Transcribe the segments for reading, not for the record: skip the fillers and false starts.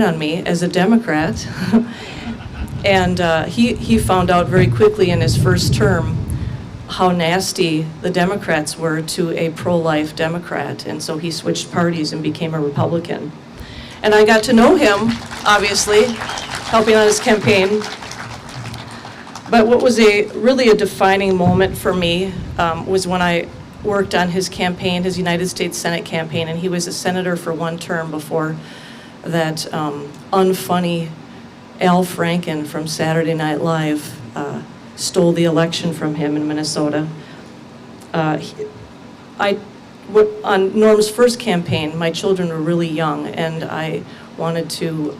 on me as a Democrat. And he found out very quickly in his first term how nasty the Democrats were to a pro-life Democrat, and so he switched parties and became a Republican. And I got to know him, obviously, helping on his campaign. But what was really a defining moment for me was when I worked on his campaign, his United States Senate campaign, and he was a senator for one term before that unfunny Al Franken from Saturday Night Live stole the election from him in Minnesota. On Norm's first campaign, my children were really young, and I wanted to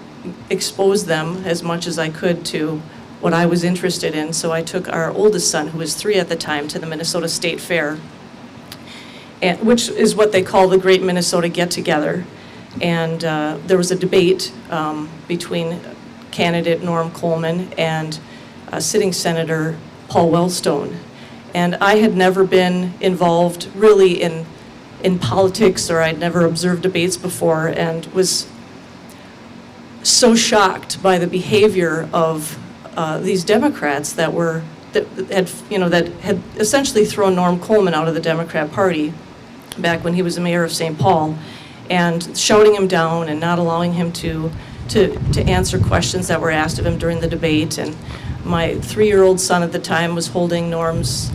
expose them as much as I could to what I was interested in. So I took our oldest son, who was 3 at the time, to the Minnesota State Fair, which is what they call the Great Minnesota Get-Together. And there was a debate between candidate Norm Coleman and sitting Senator Paul Wellstone. And I had never been involved really in politics, or I'd never observed debates before, and was so shocked by the behavior of these Democrats that had essentially thrown Norm Coleman out of the Democrat Party back when he was the mayor of St. Paul, and shouting him down and not allowing him to answer questions that were asked of him during the debate. And my 3-year-old son at the time was holding Norm's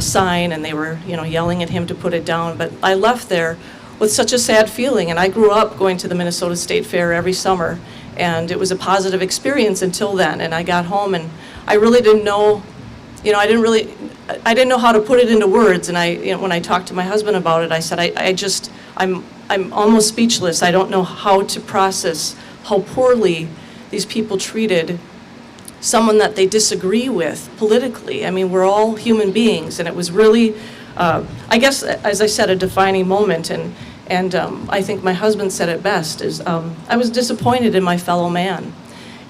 sign, and they were yelling at him to put it down. But I left there with such a sad feeling, and I grew up going to the Minnesota State Fair every summer, and it was a positive experience until then. And I got home, and I really didn't know, I didn't know how to put it into words. And when I talked to my husband about it, I said, I'm almost speechless. I don't know how to process how poorly these people treated someone that they disagree with politically. I mean, we're all human beings, and it was really, I guess, as I said, a defining moment. And I think my husband said it best, is I was disappointed in my fellow man.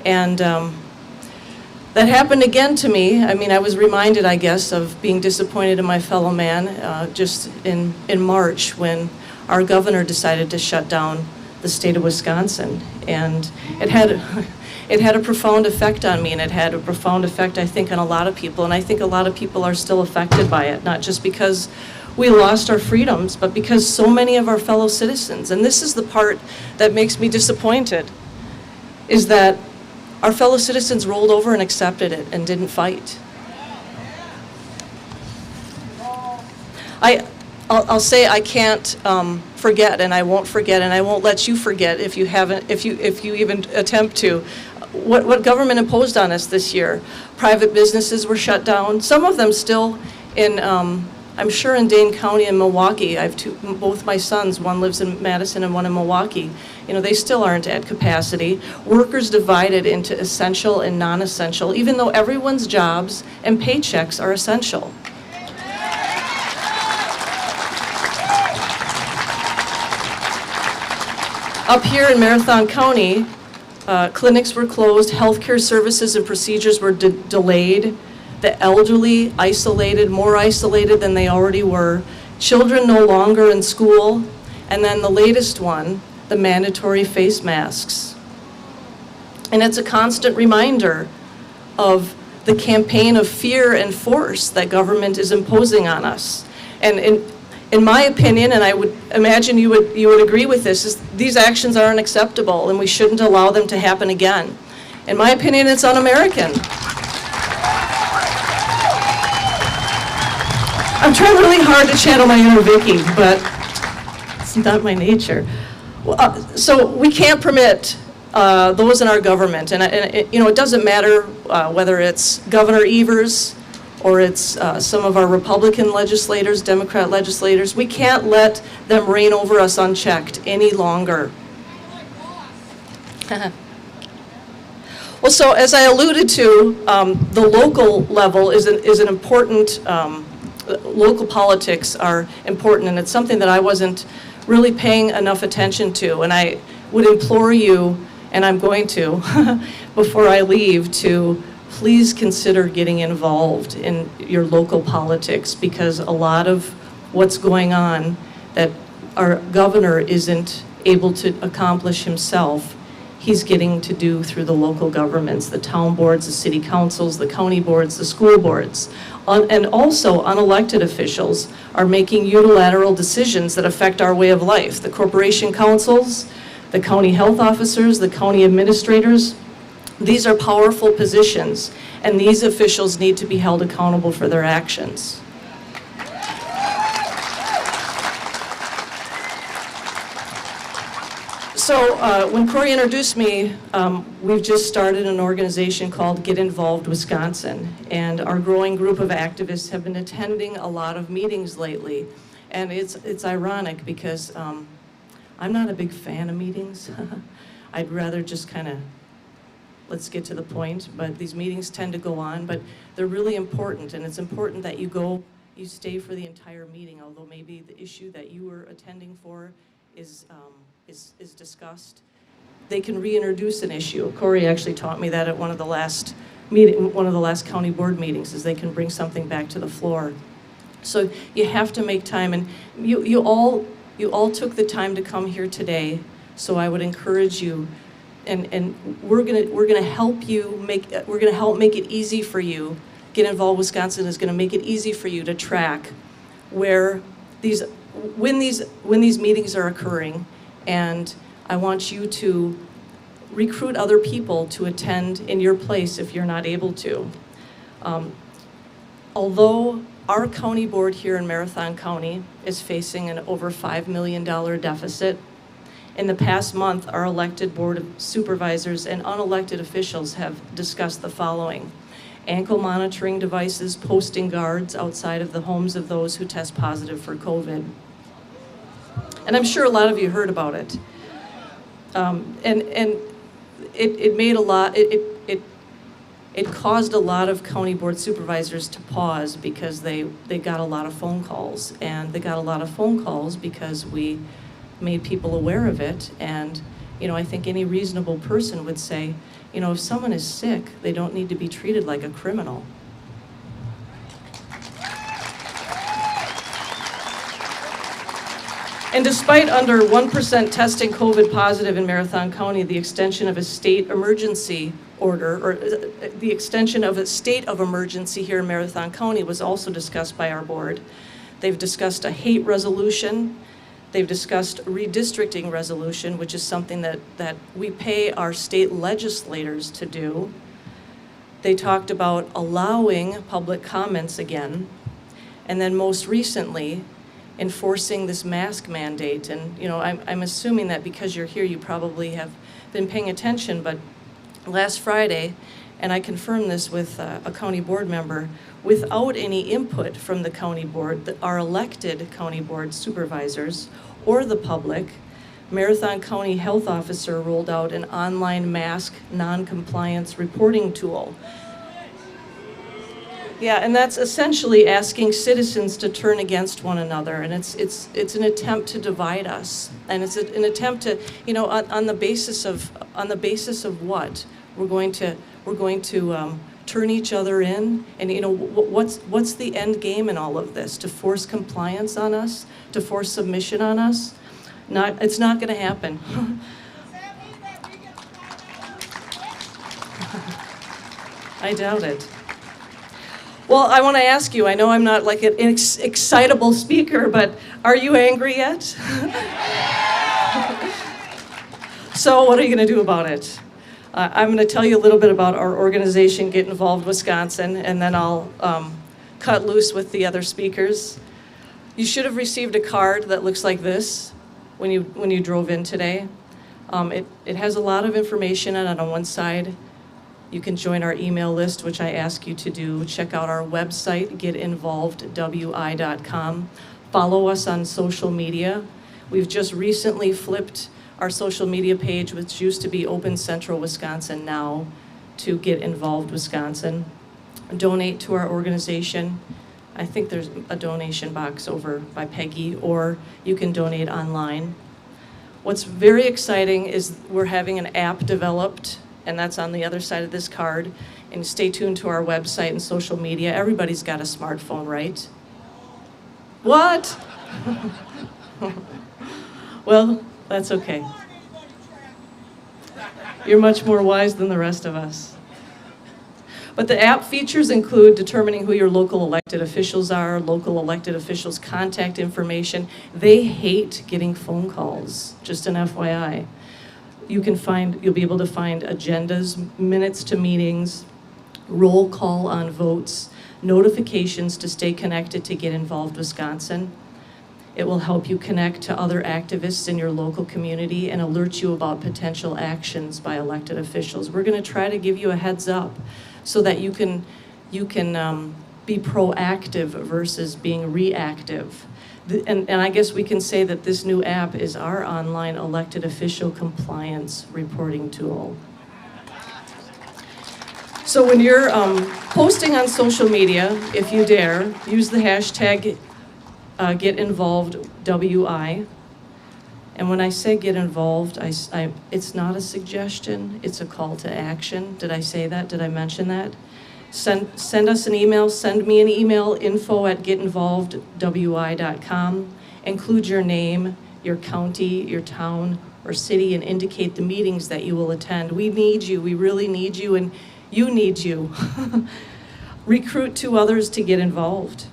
And that happened again to me. I mean, I was reminded, I guess, of being disappointed in my fellow man just in March, when our governor decided to shut down the state of Wisconsin. And it had a profound effect on me, and it had a profound effect, I think, on a lot of people. And I think a lot of people are still affected by it, not just because we lost our freedoms, but because so many of our fellow citizens, and this is the part that makes me disappointed, is that our fellow citizens rolled over and accepted it and didn't fight. I'll say I can't forget, and I won't forget, and I won't let you forget if you even attempt to, what government imposed on us this year. Private businesses were shut down. Some of them still in, I'm sure in Dane County and Milwaukee. I have both my sons. One lives in Madison and one in Milwaukee. They still aren't at capacity. Workers divided into essential and non-essential, even though everyone's jobs and paychecks are essential. Up here in Marathon County, clinics were closed, healthcare services and procedures were delayed, the elderly isolated, more isolated than they already were, children no longer in school, and then the latest one, the mandatory face masks. And it's a constant reminder of the campaign of fear and force that government is imposing on us. And in my opinion, and I would imagine you would agree with this, is these actions are unacceptable, and we shouldn't allow them to happen again. In my opinion, it's un-American. I'm trying really hard to channel my inner Vicky, but it's not my nature. So we can't permit those in our government, and it doesn't matter whether it's Governor Evers or it's some of our Republican legislators, Democrat legislators. We can't let them reign over us unchecked any longer. Well, so as I alluded to, the local level is an important, local politics are important, and it's something that I wasn't really paying enough attention to. And I would implore you, and I'm going to, before I leave, to please consider getting involved in your local politics, because a lot of what's going on that our governor isn't able to accomplish himself he's getting to do through the local governments, the town boards, the city councils, the county boards, the school boards. And also unelected officials are making unilateral decisions that affect our way of life. The corporation councils, the county health officers, the county administrators, these are powerful positions, and these officials need to be held accountable for their actions. So when Corey introduced me, we've just started an organization called Get Involved Wisconsin, and our growing group of activists have been attending a lot of meetings lately. And it's ironic because I'm not a big fan of meetings. I'd rather just kind of, let's get to the point, but these meetings tend to go on, but they're really important, and it's important that you stay for the entire meeting, although maybe the issue that you were attending for is discussed. They can reintroduce an issue. Corey actually taught me that at one of the last county board meetings, is they can bring something back to the floor. So you have to make time, and you all took the time to come here today. So I would encourage you, and we're gonna help make it easy for you. Get Involved Wisconsin is gonna make it easy for you to track when these meetings are occurring, and I want you to recruit other people to attend in your place if you're not able to. Although our county board here in Marathon County is facing an over $5 million deficit, in the past month, our elected board of supervisors and unelected officials have discussed the following: ankle monitoring devices, posting guards outside of the homes of those who test positive for COVID. And I'm sure a lot of you heard about it. And it made a lot, it caused a lot of county board supervisors to pause because they got a lot of phone calls. And they got a lot of phone calls because we made people aware of it. And, I think any reasonable person would say, if someone is sick, they don't need to be treated like a criminal. And despite under 1% testing COVID positive in Marathon County, the extension of a state emergency order, or the extension of a state of emergency here in Marathon County was also discussed by our board. They've discussed a hate resolution. They've discussed redistricting resolution, which is something that we pay our state legislators to do. They talked about allowing public comments again. And then most recently, enforcing this mask mandate. And I'm assuming that because you're here, you probably have been paying attention, but last Friday, and I confirmed this with a county board member, without any input from the county board, our elected county board supervisors or the public, Marathon County Health Officer rolled out an online mask non-compliance reporting tool. Yeah, and that's essentially asking citizens to turn against one another, and it's an attempt to divide us, and it's an attempt to, on the basis of what we're going to turn each other in, and what's the end game in all of this? To force compliance on us, to force submission on us? It's not going to happen. I doubt it. Well, I want to ask you, I know I'm not like an excitable speaker, but are you angry yet? So what are you going to do about it? I'm going to tell you a little bit about our organization, Get Involved Wisconsin, and then I'll cut loose with the other speakers. You should have received a card that looks like this when you drove in today. It has a lot of information on it. On one side, you can join our email list, which I ask you to do. Check out our website, getinvolvedwi.com. Follow us on social media. We've just recently flipped our social media page, which used to be Open Central Wisconsin, now to Get Involved Wisconsin. Donate to our organization. I think there's a donation box over by Peggy, or you can donate online. What's very exciting is we're having an app developed, and that's on the other side of this card. And stay tuned to our website and social media. Everybody's got a smartphone, right? What? Well, that's okay. You're much more wise than the rest of us. But the app features include determining who your local elected officials are, local elected officials' contact information. They hate getting phone calls, just an FYI. You'll be able to find agendas, minutes to meetings, roll call on votes, notifications to stay connected to Get Involved Wisconsin. It will help you connect to other activists in your local community and alert you about potential actions by elected officials. We're going to try to give you a heads up so that you can be proactive versus being reactive. And I guess we can say that this new app is our online elected official compliance reporting tool. So when you're posting on social media, if you dare, use the hashtag GetInvolvedWI. And when I say get involved, it's not a suggestion, it's a call to action. Did I say that? Did I mention that? Send us an email, send me an email, info@getinvolvedwi.com. Include your name, your county, your town, or city, and indicate the meetings that you will attend. We need you, we really need you, and you need you. Recruit 2 others to get involved.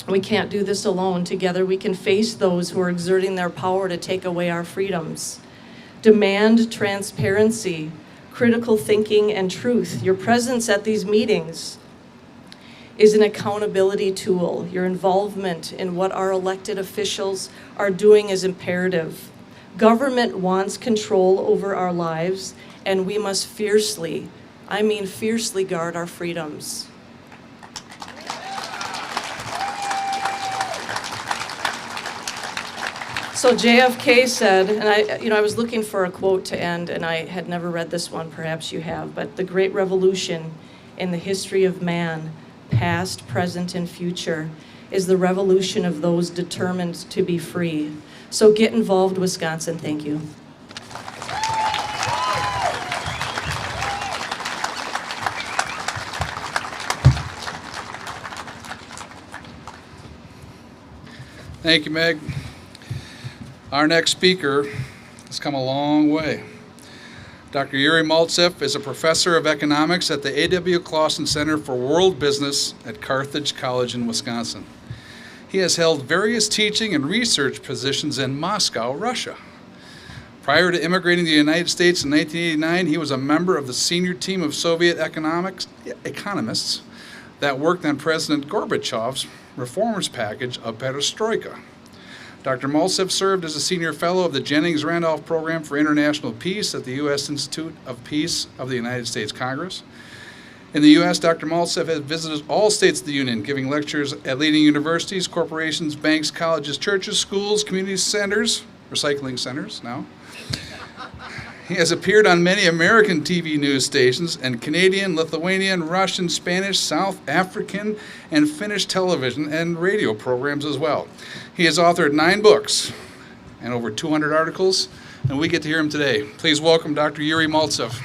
We can't do this alone. Together we can face those who are exerting their power to take away our freedoms. Demand transparency, critical thinking, and truth. Your presence at these meetings is an accountability tool. Your involvement in what our elected officials are doing is imperative. Government wants control over our lives, and we must fiercely, I mean fiercely, guard our freedoms. So JFK said, and I was looking for a quote to end, and I had never read this one, perhaps you have, but the great revolution in the history of man, past, present, and future, is the revolution of those determined to be free. So get involved, Wisconsin. Thank you. Thank you, Meg. Our next speaker has come a long way. Dr. Yuri Maltsev is a professor of economics at the A.W. Clausen Center for World Business at Carthage College in Wisconsin. He has held various teaching and research positions in Moscow, Russia. Prior to immigrating to the United States in 1989, he was a member of the senior team of Soviet economists that worked on President Gorbachev's reforms package of perestroika. Dr. Maltsev served as a senior fellow of the Jennings-Randolph Program for International Peace at the U.S. Institute of Peace of the United States Congress. In the U.S., Dr. Maltsev has visited all states of the Union, giving lectures at leading universities, corporations, banks, colleges, churches, schools, community centers, recycling centers now. He has appeared on many American TV news stations and Canadian, Lithuanian, Russian, Spanish, South African, and Finnish television and radio programs as well. He has authored 9 books and over 200 articles, and we get to hear him today. Please welcome Dr. Yuri Maltsev.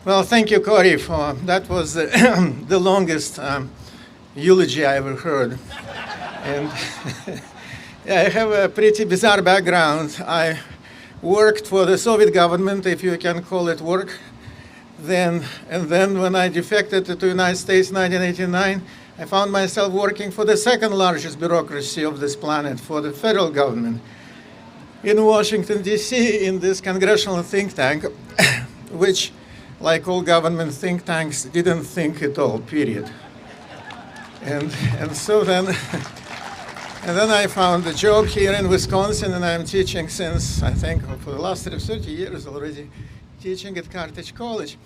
Well, thank you, Corey, for that was the longest eulogy I ever heard. And I have a pretty bizarre background. I worked for the Soviet government, if you can call it work. And then when I defected to the United States in 1989, I found myself working for the second largest bureaucracy of this planet, for the federal government, in Washington, D.C., in this congressional think tank, which, like all government think tanks, didn't think at all, period. And so then, and then I found a job here in Wisconsin, and I'm teaching since, I think, for the last 30 years already, teaching at Carthage College.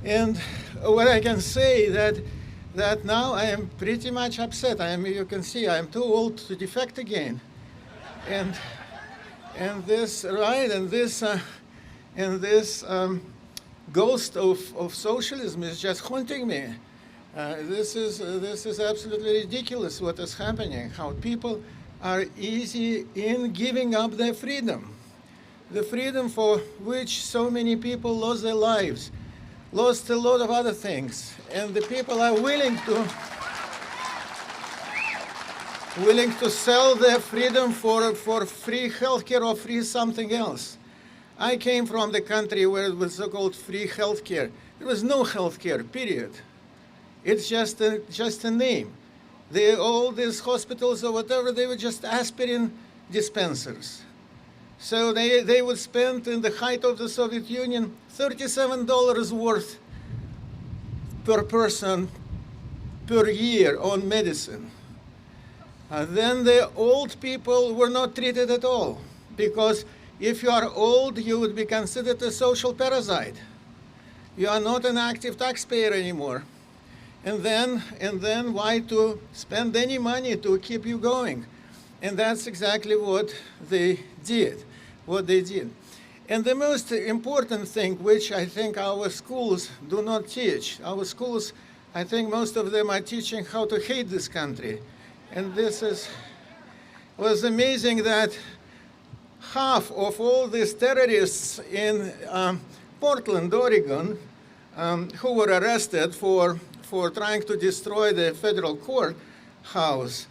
And what I can say that now I am pretty much upset. You can see, I am too old to defect again. And this, right, and this ghost of socialism is just haunting me. This is absolutely ridiculous what is happening, how people are easy in giving up their freedom. The freedom for which so many people lost their lives, lost a lot of other things. And the people are willing to willing to sell their freedom for free healthcare or free something else. I came from the country where it was so-called free healthcare. There was no healthcare, period. It's just a name. All these hospitals or whatever, they were just aspirin dispensers. So they would spend, in the height of the Soviet Union, $37 worth per person per year on medicine. Then the old people were not treated at all, because if you are old, you would be considered a social parasite. You are not an active taxpayer anymore. And then why to spend any money to keep you going? And that's exactly what they did. And the most important thing, which I think our schools do not teach, our schools, I think most of them are teaching how to hate this country. And was amazing that half of all these terrorists in Portland, Oregon, who were arrested for trying to destroy the federal courthouse,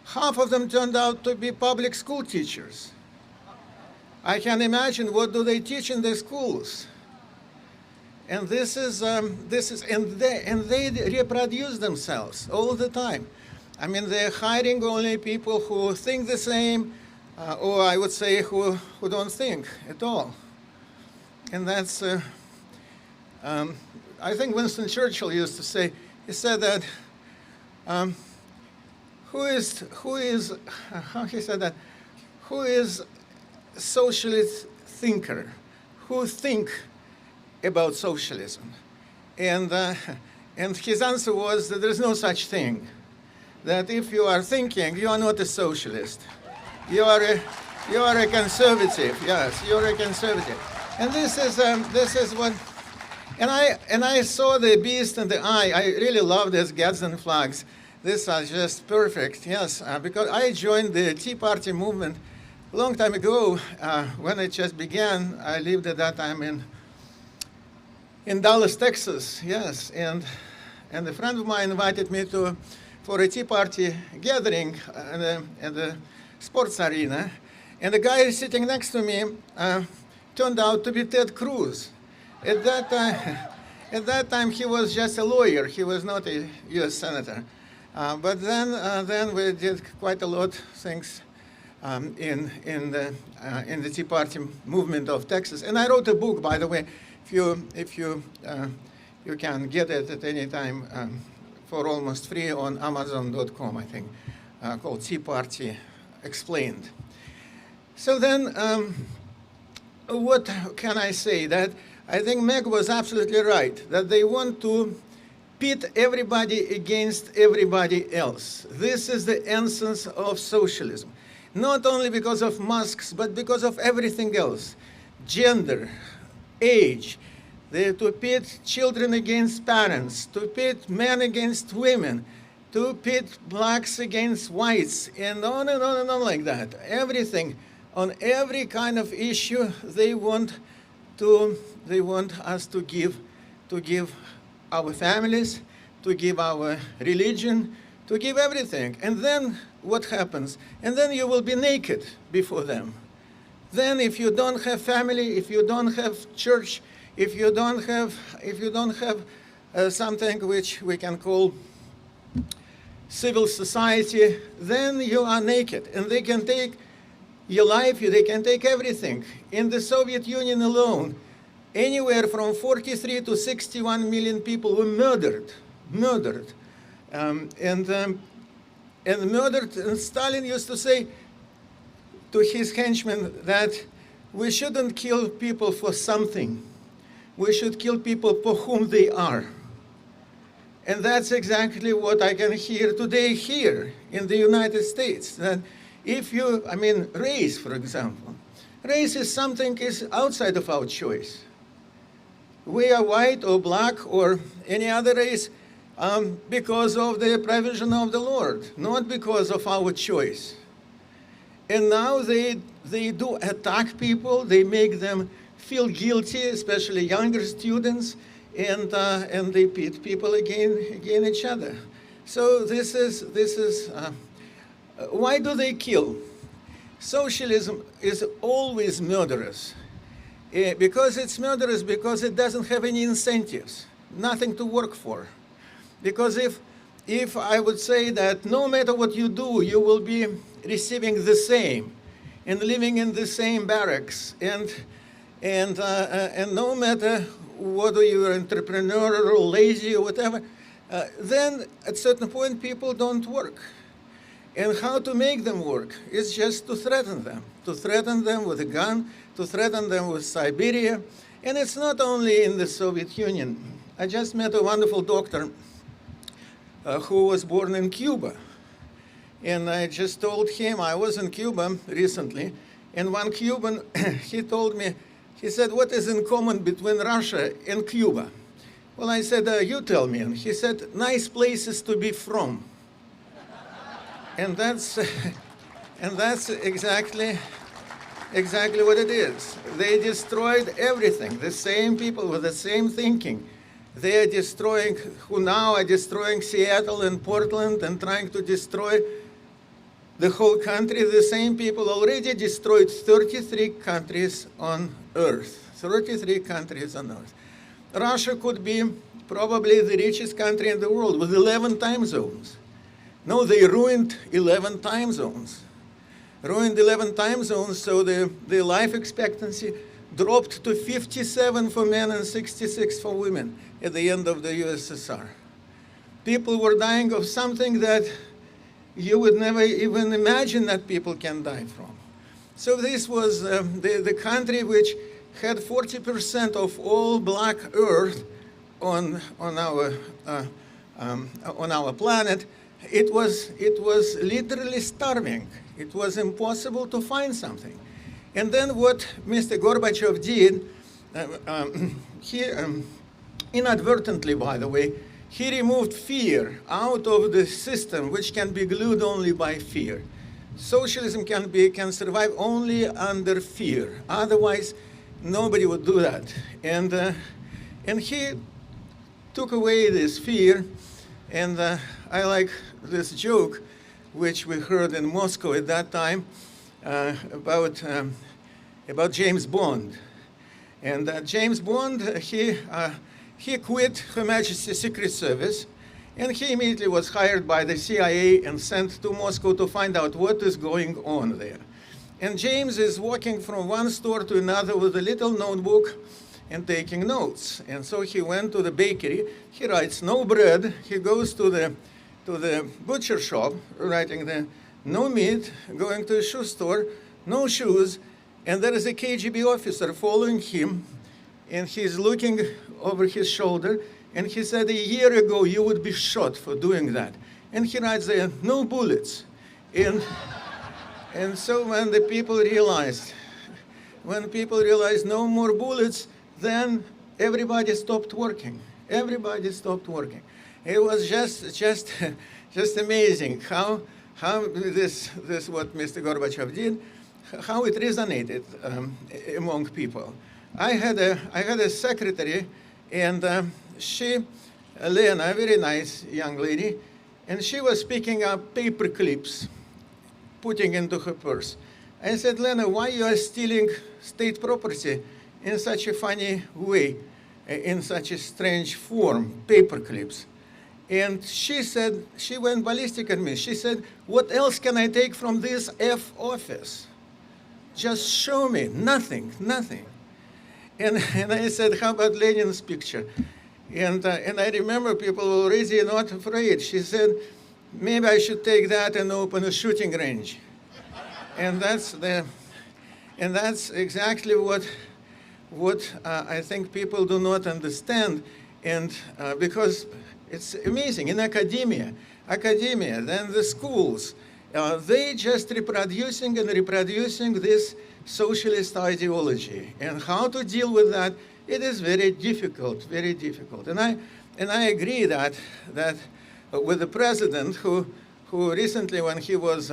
half of them turned out to be public school teachers. I can imagine what do they teach in the schools. And they reproduce themselves all the time. I mean, they're hiring only people who think the same, or I would say who don't think at all. And that's, I think Winston Churchill used to say, he said that, who is socialist thinker? Who think about socialism? And his answer was that there's no such thing. That if you are thinking, you are not a socialist. You are a conservative. Yes, you're a conservative. And this is what. And I saw the beast in the eye. I really love these Gadsden flags. These are just perfect. Yes, because I joined the Tea Party movement a long time ago when it just began. I lived at that time in Dallas, Texas. Yes, and a friend of mine invited me for a Tea Party gathering at the sports arena. And the guy sitting next to me turned out to be Ted Cruz. At that time, he was just a lawyer. He was not a U.S. senator. But then we did quite a lot of things in the Tea Party movement of Texas. And I wrote a book, by the way, if you can get it at any time for almost free on Amazon.com, I think, called Tea Party Explained. So then, what can I say? That I think Meg was absolutely right, that they want to pit everybody against everybody else. This is the essence of socialism. Not only because of masks, but because of everything else. Gender, age, to pit children against parents, to pit men against women, to pit blacks against whites, and on and on and on like that. Everything, on every kind of issue, they want us to give our families, to give our religion, to give everything. And then what happens? And then you will be naked before them. Then if you don't have family, if you don't have church, if you don't have something which we can call civil society, then you are naked. And they can take your life, they can take everything. In the Soviet Union alone, anywhere from 43 to 61 million people were murdered. And murdered. And Stalin used to say to his henchmen that we shouldn't kill people for something. We should kill people for whom they are. And that's exactly what I can hear today here in the United States. That if you, race, for example. Race is something is outside of our choice. We are white or black or any other race because of the provision of the Lord, not because of our choice. And now they do attack people. They make them feel guilty, especially younger students, and they pit people against each other. So this is Why do they kill? Socialism is always murderous. Because it's murderous because it doesn't have any incentives, nothing to work for. Because if I would say that no matter what you do, you will be receiving the same and living in the same barracks, and no matter whether you're entrepreneurial or lazy or whatever, then at a certain point people don't work. And how to make them work is just to threaten them with a gun, to threaten them with Siberia. And it's not only in the Soviet Union. I just met a wonderful doctor who was born in Cuba. And I just told him, I was in Cuba recently, and one Cuban, he told me, he said, what is in common between Russia and Cuba? Well, I said, you tell me. And he said, nice places to be from. And that's exactly what it is. They destroyed everything. The same people with the same thinking. They are destroying, who now are destroying Seattle and Portland and trying to destroy the whole country. The same people already destroyed 33 countries on Earth. 33 countries on Earth. Russia could be probably the richest country in the world with 11 time zones. No, they ruined 11 time zones. Ruined 11 time zones, so the life expectancy dropped to 57 for men and 66 for women at the end of the USSR. People were dying of something that you would never even imagine that people can die from. So this was the country which had 40% of all black earth on our planet. It was literally starving. It was impossible to find something. And then what Mr. Gorbachev did, he inadvertently, by the way, he removed fear out of the system, which can be glued only by fear. Socialism can survive only under fear. Otherwise, nobody would do that. And he took away this fear. And I like this joke, which we heard in Moscow at that time, about James Bond. And James Bond, he quit Her Majesty's Secret Service, and he immediately was hired by the CIA and sent to Moscow to find out what is going on there. And James is walking from one store to another with a little notebook and taking notes. And so he went to the bakery. He writes no bread. He goes to the butcher shop, writing the no meat, going to a shoe store, no shoes, and there is a KGB officer following him, and he's looking over his shoulder, and he said, a year ago you would be shot for doing that. And he writes there, no bullets. And so when people realized no more bullets, then everybody stopped working. Everybody stopped working. It was just amazing how this what Mr. Gorbachev did, how it resonated among people. I had a secretary, and she, Lena, a very nice young lady, and she was picking up paper clips, putting into her purse. I said, Lena, why you are stealing state property in such a funny way, in such a strange form, paper clips? And she said, she went ballistic at me. She said, what else can I take from this F office? Just show me, nothing. And I said, how about Lenin's picture? And I remember people were already not afraid. She said, maybe I should take that and open a shooting range. And that's exactly what I think people do not understand. And because it's amazing, in academia, then the schools, they just reproducing this socialist ideology. And how to deal with that, it is very difficult. And I agree that with the president who recently, when he was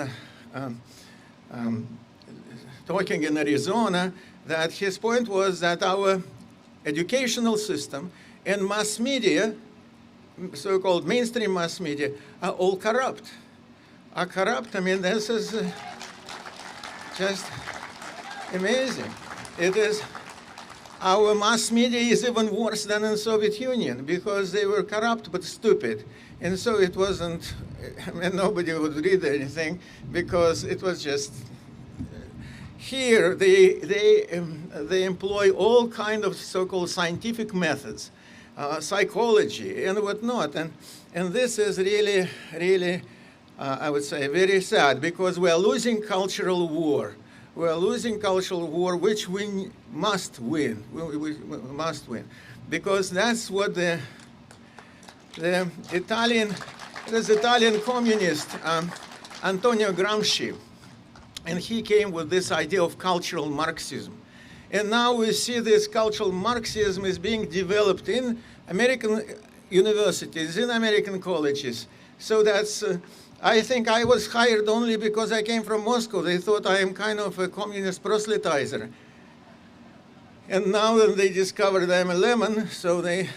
talking in Arizona, that his point was that our educational system and mass media, so-called mainstream mass media, are all corrupt. are corrupt. I mean, this is just amazing. It is. Our mass media is even worse than in Soviet Union because they were corrupt but stupid. And so it wasn't, I mean, nobody would read anything because it was just, here they employ all kind of so-called scientific methods, psychology and whatnot. And this is really, really, I would say, very sad because we are losing cultural war. We are losing cultural war, which we must win. We must win, because that's what the Italian communist Antonio Gramsci, and he came with this idea of cultural Marxism. And now we see this cultural Marxism is being developed in American universities, in American colleges. So that's. I think I was hired only because I came from Moscow. They thought I am kind of a communist proselytizer. And now that they discovered I'm a lemon, so they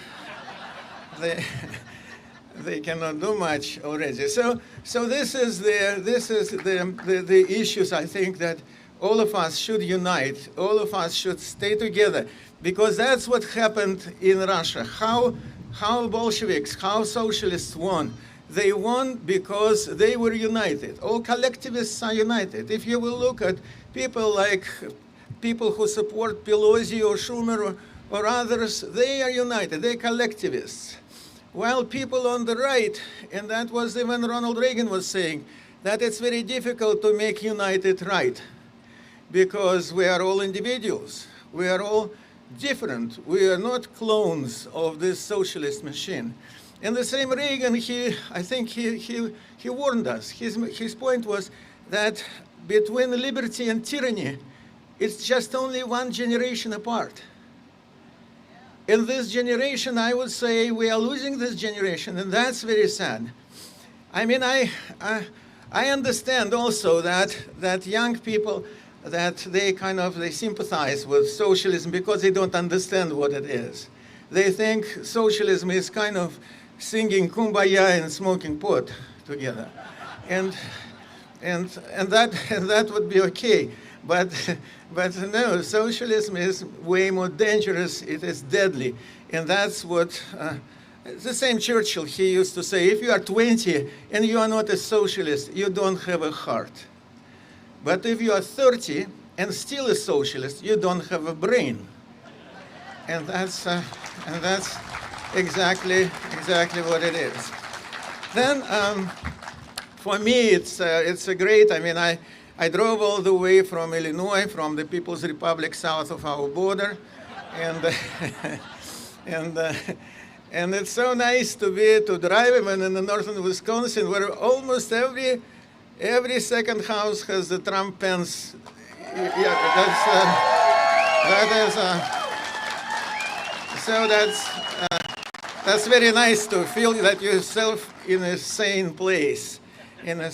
cannot do much already. So this is the issues I think that all of us should unite. All of us should stay together, because that's what happened in Russia. How Bolsheviks, how socialists won. They won because they were united. All collectivists are united. If you will look at people like people who support Pelosi or Schumer or others, they are united. They're collectivists. While people on the right, and that was even Ronald Reagan was saying, that it's very difficult to make united right because we are all individuals. We are all different. We are not clones of this socialist machine. And the same Reagan, I think he warned us. His point was that between liberty and tyranny, it's just only one generation apart. In this generation, I would say we are losing this generation, and that's very sad. I mean, I understand also that young people, that they sympathize with socialism because they don't understand what it is. They think socialism is kind of singing kumbaya and smoking pot together, and that would be okay. But no, socialism is way more dangerous. It is deadly, and that's what the same Churchill, he used to say: if you are 20 and you are not a socialist, you don't have a heart. But if you are 30 and still a socialist, you don't have a brain. And that's exactly what it is. Then, for me, it's a great. I mean, I drove all the way from Illinois, from the People's Republic south of our border, and and it's so nice to drive even in the northern Wisconsin, where almost every second house has the Trump Pence. Yeah, that's very nice to feel that yourself in a sane place, And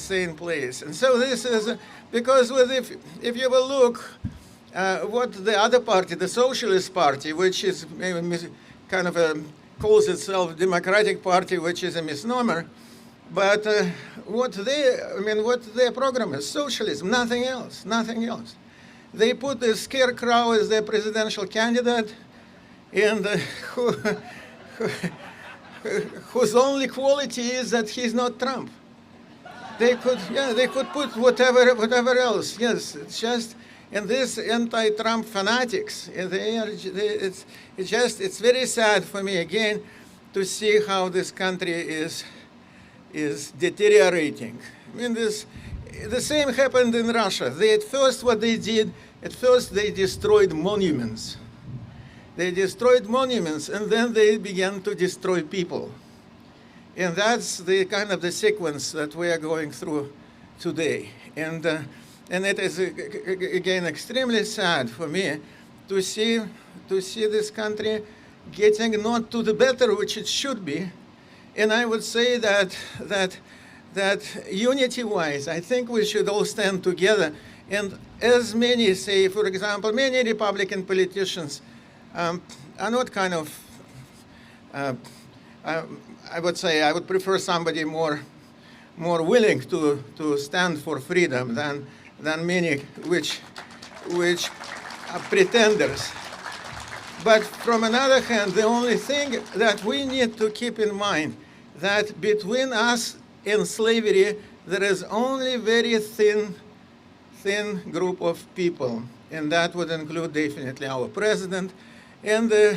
so this is because if you will look what the other party, the Socialist Party, which is kind of calls itself Democratic Party, which is a misnomer, but what their program is socialism, nothing else. They put the scarecrow as their presidential candidate, and whose only quality is that he's not Trump. They could put whatever else. Yes, it's just, and this anti-Trump fanatics. It's very sad for me again to see how this country is deteriorating. I mean, the same happened in Russia. They destroyed monuments. They destroyed monuments, and then they began to destroy people. And that's the kind of the sequence that we are going through today. And it is, again, extremely sad for me to see this country getting not to the better, which it should be. And I would say that unity-wise, I think we should all stand together. And as many say, for example, many Republican politicians are not kind of, I would say I would prefer somebody more more willing to stand for freedom than many which are pretenders. But from another hand, the only thing that we need to keep in mind that between us and slavery, there is only very thin group of people, and that would include definitely our president and a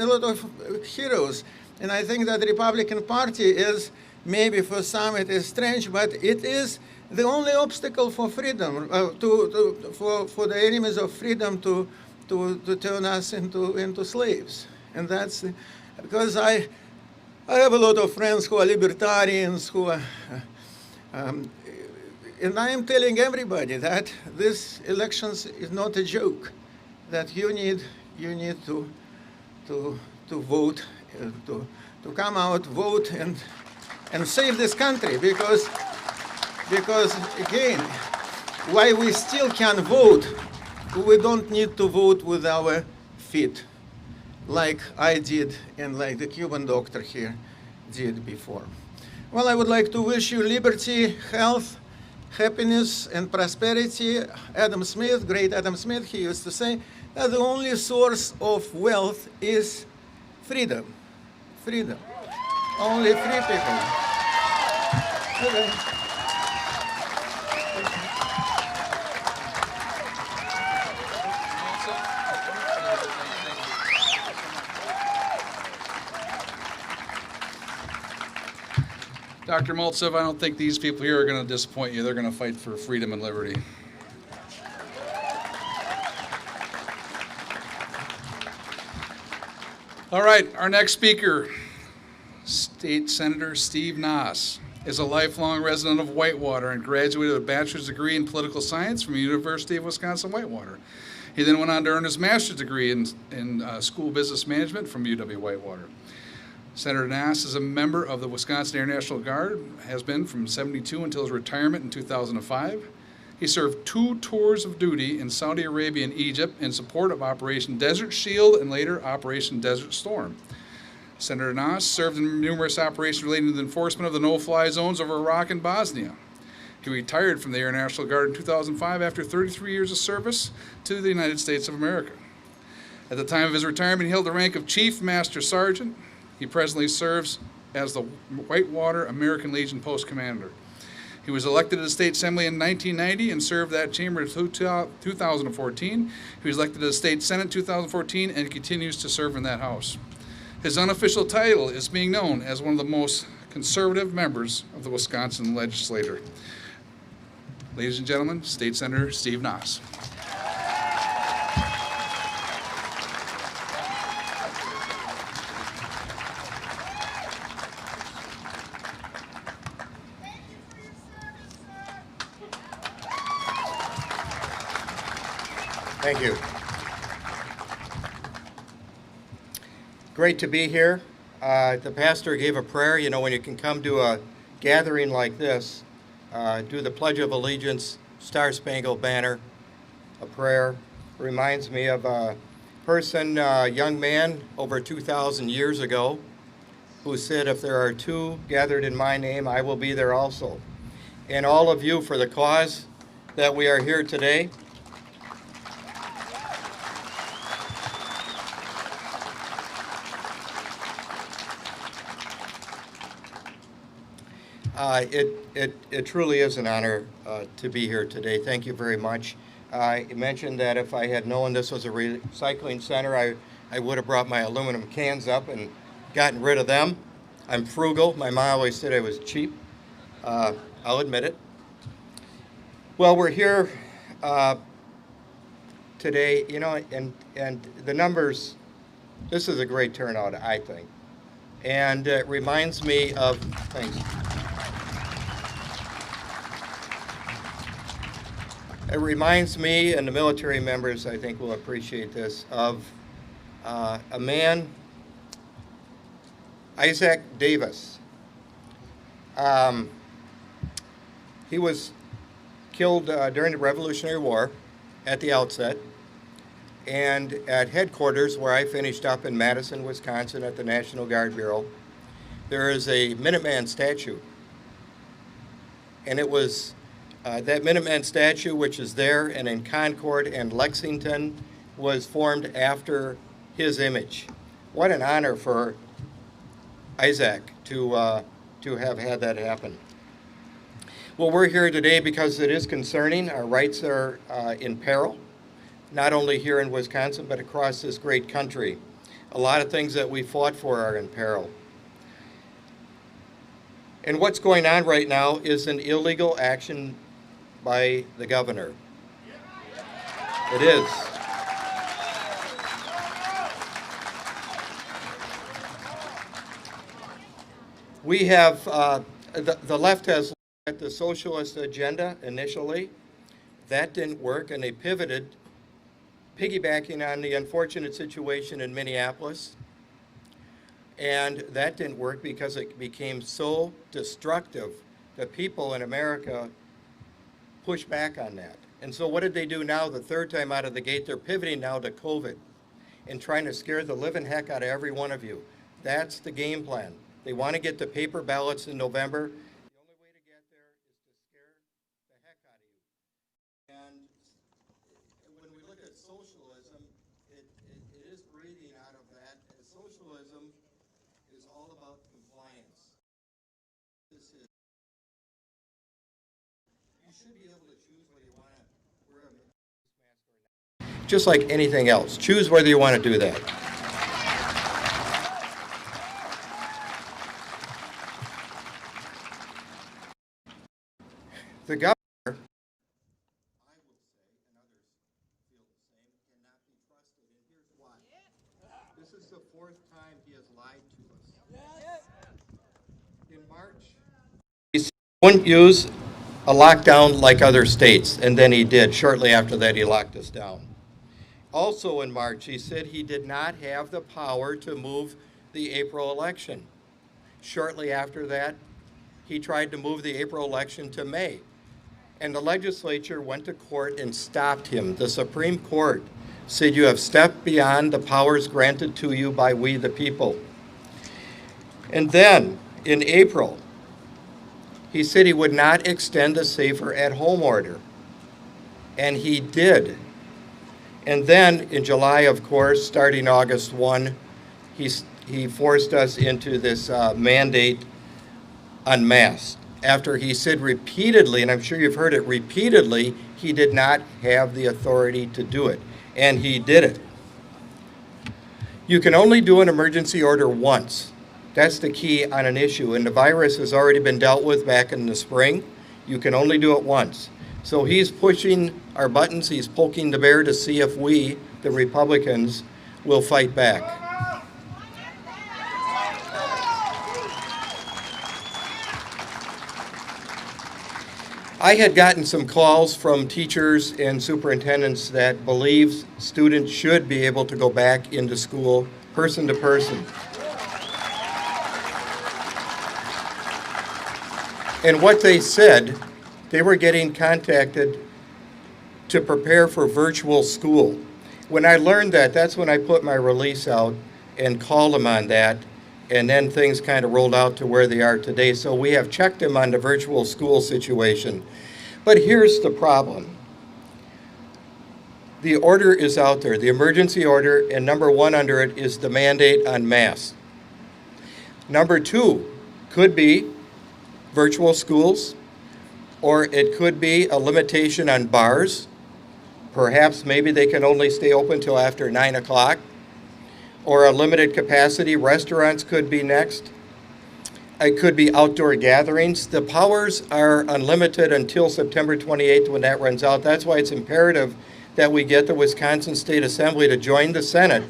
lot of heroes. And I think that the Republican Party is, maybe for some it is strange, but it is the only obstacle for freedom, for the enemies of freedom to turn us into slaves. And that's because I have a lot of friends who are libertarians, who are, and I am telling everybody that this elections is not a joke, that you need to vote, to come out, vote, and save this country, because again, why we still can vote, we don't need to vote with our feet, like I did and like the Cuban doctor here did before. Well, I would like to wish you liberty, health, happiness, and prosperity. Adam Smith, great Adam Smith, he used to say that the only source of wealth is freedom. Freedom. Only free people. Okay. Dr. Maltsev, I don't think these people here are going to disappoint you. They're going to fight for freedom and liberty. All right, our next speaker, State Senator Steve Nass, is a lifelong resident of Whitewater and graduated with a bachelor's degree in political science from the University of Wisconsin-Whitewater. He then went on to earn his master's degree in school business management from UW-Whitewater. Senator Nass is a member of the Wisconsin Air National Guard, has been from '72 until his retirement in 2005. He served 2 tours of duty in Saudi Arabia and Egypt in support of Operation Desert Shield and later Operation Desert Storm. Senator Nass served in numerous operations relating to the enforcement of the no-fly zones over Iraq and Bosnia. He retired from the Air National Guard in 2005 after 33 years of service to the United States of America. At the time of his retirement, he held the rank of Chief Master Sergeant. He presently serves as the Whitewater American Legion Post Commander. He was elected to the State Assembly in 1990 and served that chamber until 2014. He was elected to the State Senate in 2014 and continues to serve in that House. His unofficial title is being known as one of the most conservative members of the Wisconsin legislature. Ladies and gentlemen, State Senator Steve Nass. Thank you. Great to be here. The pastor gave a prayer. You know, when you can come to a gathering like this, do the Pledge of Allegiance, Star Spangled Banner, a prayer. Reminds me of a person, a young man over 2,000 years ago, who said, if there are 2 gathered in my name, I will be there also. And all of you, for the cause that we are here today, it truly is an honor to be here today. Thank you very much. I mentioned that if I had known this was a recycling center, I would have brought my aluminum cans up and gotten rid of them. I'm frugal. My mom always said I was cheap. I'll admit it. Well, we're here today, you know, and the numbers, this is a great turnout, I think. And it reminds me of, thanks. It reminds me, and the military members I think will appreciate this, of a man, Isaac Davis. He was killed during the Revolutionary War at the outset, and at headquarters where I finished up in Madison, Wisconsin at the National Guard Bureau, there is a Minuteman statue. And it was that Minuteman statue, which is there and in Concord and Lexington, was formed after his image. What an honor for Isaac to have had that happen. Well, we're here today because it is concerning. Our rights are in peril, not only here in Wisconsin, but across this great country. A lot of things that we fought for are in peril. And what's going on right now is an illegal action by the governor. It is. We have, the left has looked at the socialist agenda initially. That didn't work, and they pivoted, piggybacking on the unfortunate situation in Minneapolis. And that didn't work because it became so destructive that people in America pushed back on that. And so what did they do now? The third time out of the gate, they're pivoting now to COVID and trying to scare the living heck out of every one of you. That's the game plan. They want to get the paper ballots in November. The only way to get there is to scare the heck out of you. And when we look at socialism, it is breathing out of that. And socialism is all about compliance. You should be able to choose whether you want to wear a mask or not. Just like anything else. Choose whether you want to do that. The governor, I will say, and others feel the same, cannot be trusted, and here's why. This is the fourth time he has lied to us. In March, he said he wouldn't use a lockdown like other states, and then he did. Shortly after that, he locked us down. Also in March, he said he did not have the power to move the April election. Shortly after that, he tried to move the April election to May. And the legislature went to court and stopped him. The Supreme Court said you have stepped beyond the powers granted to you by we the people. And then, in April, he said he would not extend the safer at home order. And he did. And then, in July, of course, starting August 1, he forced us into this mandate on masks. After he said repeatedly, and I'm sure you've heard it repeatedly, he did not have the authority to do it. And he did it. You can only do an emergency order once. That's the key on an issue. And the virus has already been dealt with back in the spring. You can only do it once. So he's pushing our buttons. He's poking the bear to see if we, the Republicans, will fight back. I had gotten some calls from teachers and superintendents that believe students should be able to go back into school person to person. And what they said, they were getting contacted to prepare for virtual school. When I learned that, that's when I put my release out and called them on that. And then things kind of rolled out to where they are today. So we have checked them on the virtual school situation. But here's the problem. The order is out there, the emergency order, and number one under it is the mandate on masks. Number two could be virtual schools, or it could be a limitation on bars. Perhaps maybe they can only stay open till after 9 o'clock. Or a limited capacity. Restaurants could be next. It could be outdoor gatherings. The powers are unlimited until September 28th when that runs out. That's why it's imperative that we get the Wisconsin State Assembly to join the Senate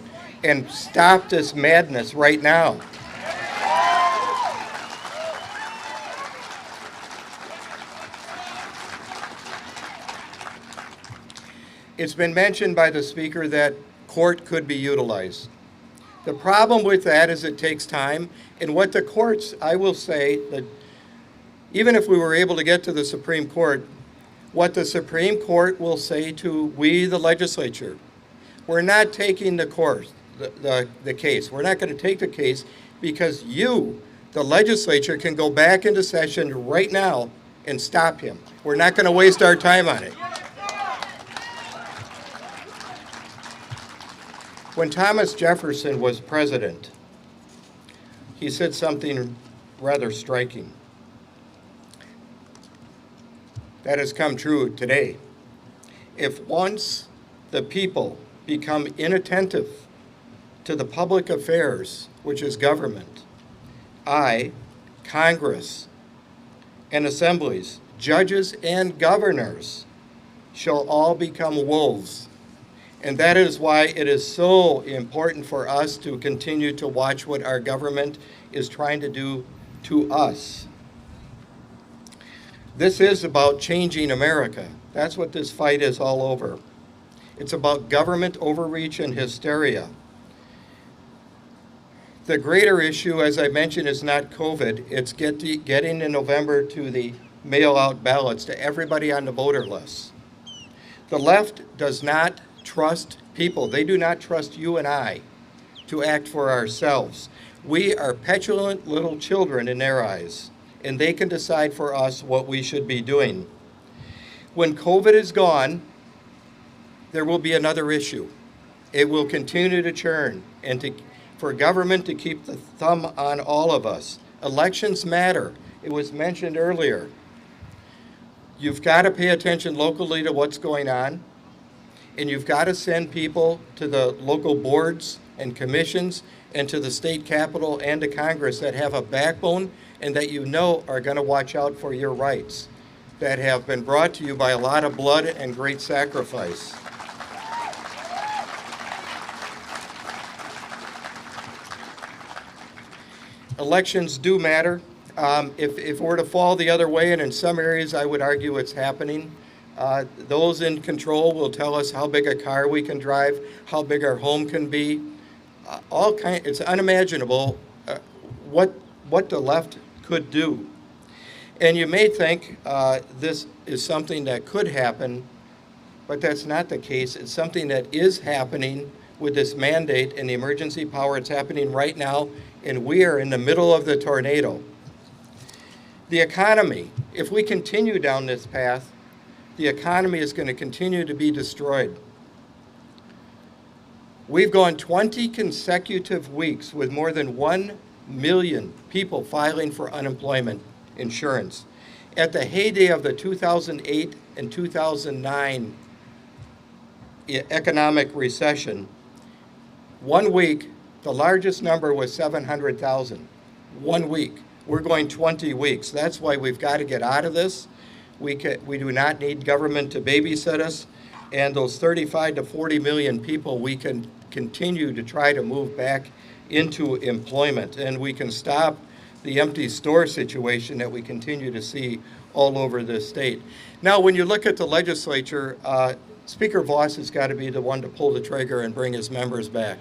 and stop this madness right now. It's been mentioned by the speaker that court could be utilized. The problem with that is it takes time, and what the courts, I will say, that even if we were able to get to the Supreme Court, what the Supreme Court will say to we, the legislature, we're not taking the case. We're not going to take the case because you, the legislature, can go back into session right now and stop him. We're not going to waste our time on it. When Thomas Jefferson was president, he said something rather striking. That has come true today. If once the people become inattentive to the public affairs, which is government, I, Congress, and assemblies, judges and governors shall all become wolves. And that is why it is so important for us to continue to watch what our government is trying to do to us. This is about changing America. That's what this fight is all over. It's about government overreach and hysteria. The greater issue, as I mentioned, is not COVID. It's getting in November to the mail-out ballots to everybody on the voter list. The left does not trust people. They do not trust you and I to act for ourselves. We are petulant little children in their eyes, and they can decide for us what we should be doing. When COVID is gone, there will be another issue. It will continue to churn, and for government to keep the thumb on all of us. Elections matter. It was mentioned earlier. You've got to pay attention locally to what's going on, and you've got to send people to the local boards and commissions and to the state capitol and to Congress that have a backbone and that you know are going to watch out for your rights that have been brought to you by a lot of blood and great sacrifice. Elections do matter. If we're to fall the other way, and in some areas I would argue it's happening, those in control will tell us how big a car we can drive, how big our home can be. It's unimaginable what the left could do. And you may think this is something that could happen, but that's not the case. It's something that is happening with this mandate and the emergency power. It's happening right now, and we are in the middle of the tornado. The economy, if we continue down this path, the economy is going to continue to be destroyed. We've gone 20 consecutive weeks with more than 1 million people filing for unemployment insurance. At the heyday of the 2008 and 2009 economic recession, 1 week, the largest number was 700,000. 1 week. We're going 20 weeks. That's why we've got to get out of this. We do not need government to babysit us. And those 35 to 40 million people, we can continue to try to move back into employment. And we can stop the empty store situation that we continue to see all over this state. Now, when you look at the legislature, Speaker Voss has got to be the one to pull the trigger and bring his members back.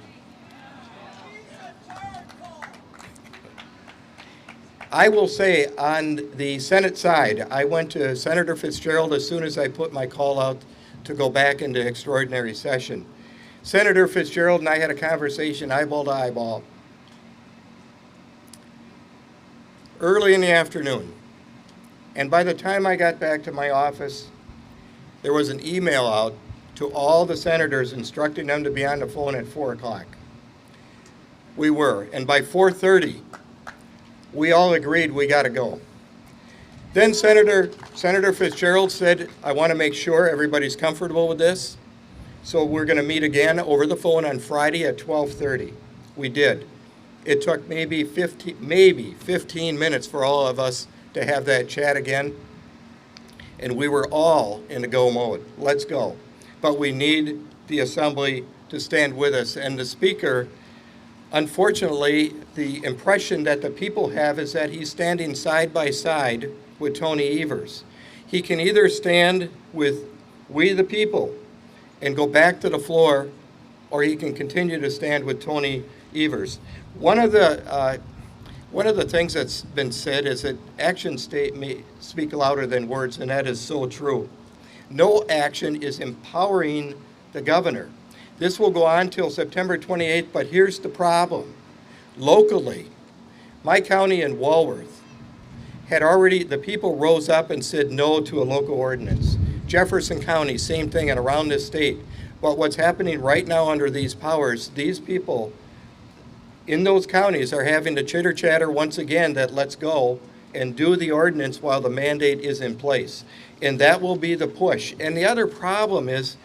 I will say on the Senate side, I went to Senator Fitzgerald as soon as I put my call out to go back into extraordinary session. Senator Fitzgerald and I had a conversation eyeball to eyeball early in the afternoon. And by the time I got back to my office, there was an email out to all the senators instructing them to be on the phone at 4 o'clock. We were, and by 4:30, we all agreed we got to go. Then Senator Fitzgerald said, I want to make sure everybody's comfortable with this, so we're going to meet again over the phone on Friday at 12:30. We did. It took maybe 15 minutes for all of us to have that chat again, and we were all in a go mode. Let's go. But we need the Assembly to stand with us, and the Speaker, unfortunately, the impression that the people have is that he's standing side by side with Tony Evers. He can either stand with we the people and go back to the floor, or he can continue to stand with Tony Evers. One of the things that's been said is that actions may speak louder than words, and that is so true. No action is empowering the governor. This will go on till September 28th, but here's the problem. Locally, my county in Walworth the people rose up and said no to a local ordinance. Jefferson County, same thing, and around this state. But what's happening right now under these powers, these people in those counties are having to chitter chatter once again that let's go and do the ordinance while the mandate is in place. And that will be the push. And the other problem is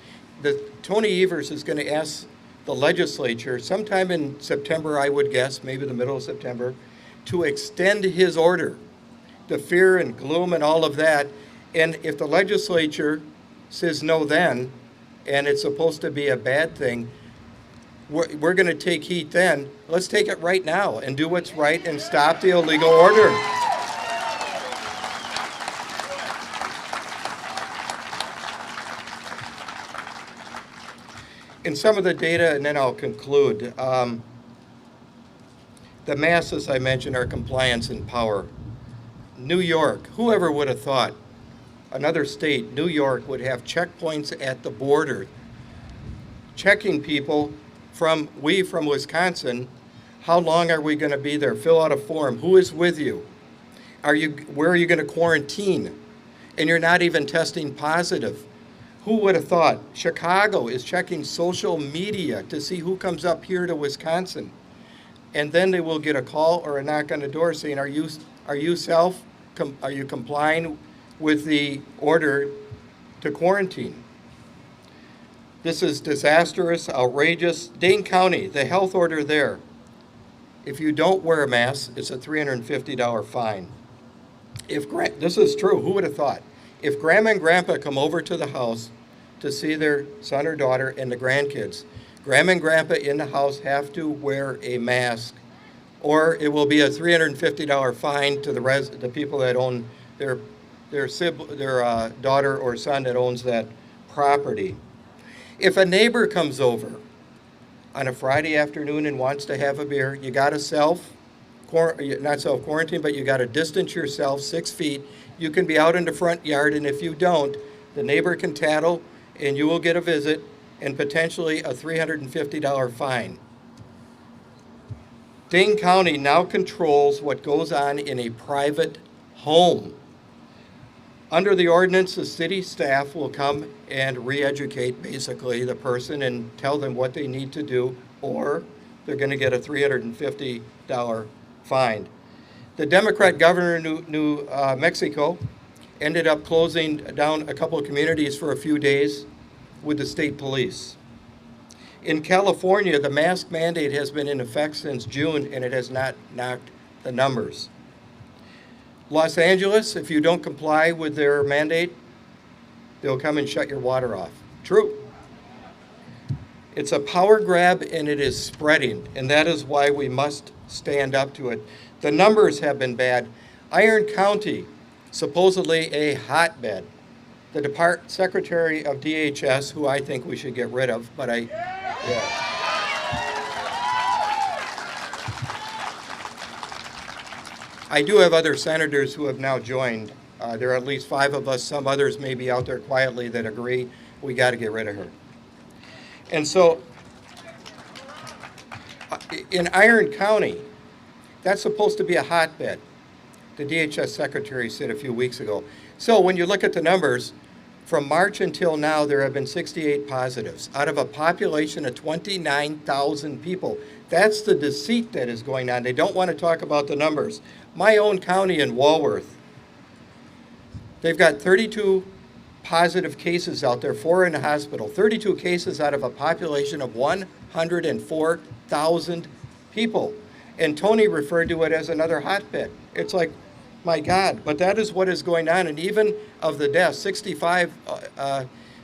that Tony Evers is going to ask the legislature sometime in September, I would guess, maybe the middle of September, to extend his order. The fear and gloom and all of that. And if the legislature says no then, and it's supposed to be a bad thing, we're going to take heat then. Let's take it right now and do what's right and stop the illegal order. In some of the data, and then I'll conclude, the masses I mentioned are compliance and power. New York, whoever would have thought another state, New York, would have checkpoints at the border, checking people from Wisconsin, how long are we going to be there? Fill out a form. Who is with you? Where are you going to quarantine? And you're not even testing positive. Who would have thought? Chicago is checking social media to see who comes up here to Wisconsin. And then they will get a call or a knock on the door saying, are you complying with the order to quarantine? This is disastrous, outrageous. Dane County, the health order there. If you don't wear a mask, it's a $350 fine. This is true, who would have thought? If grandma and grandpa come over to the house to see their son or daughter and the grandkids, grandma and grandpa in the house have to wear a mask, or it will be a $350 fine to the people that own their daughter or son that owns that property. If a neighbor comes over on a Friday afternoon and wants to have a beer, you got to not self-quarantine, but you got to distance yourself 6 feet. You can be out in the front yard, and if you don't, the neighbor can tattle, and you will get a visit and potentially a $350 fine. Dane County now controls what goes on in a private home. Under the ordinance, the city staff will come and re-educate basically the person and tell them what they need to do, or they're going to get a $350 fine. The Democrat governor of New Mexico ended up closing down a couple of communities for a few days with the state police. In California, the mask mandate has been in effect since June, and it has not knocked the numbers. Los Angeles, if you don't comply with their mandate, they'll come and shut your water off. True. It's a power grab, and it is spreading, and that is why we must stand up to it. The numbers have been bad. Iron County, supposedly a hotbed. The Secretary of DHS, who I think we should get rid of, but I do have other senators who have now joined. There are at least 5 of us. Some others may be out there quietly that agree we got to get rid of her. And so in Iron County, that's supposed to be a hotbed, the DHS secretary said a few weeks ago. So when you look at the numbers, from March until now, there have been 68 positives out of a population of 29,000 people. That's the deceit that is going on. They don't want to talk about the numbers. My own county in Walworth, they've got 32 positive cases out there, 4 in the hospital. 32 cases out of a population of 104,000 people. And Tony referred to it as another hotbed. It's like, my God, but that is what is going on. And even of the deaths, 65,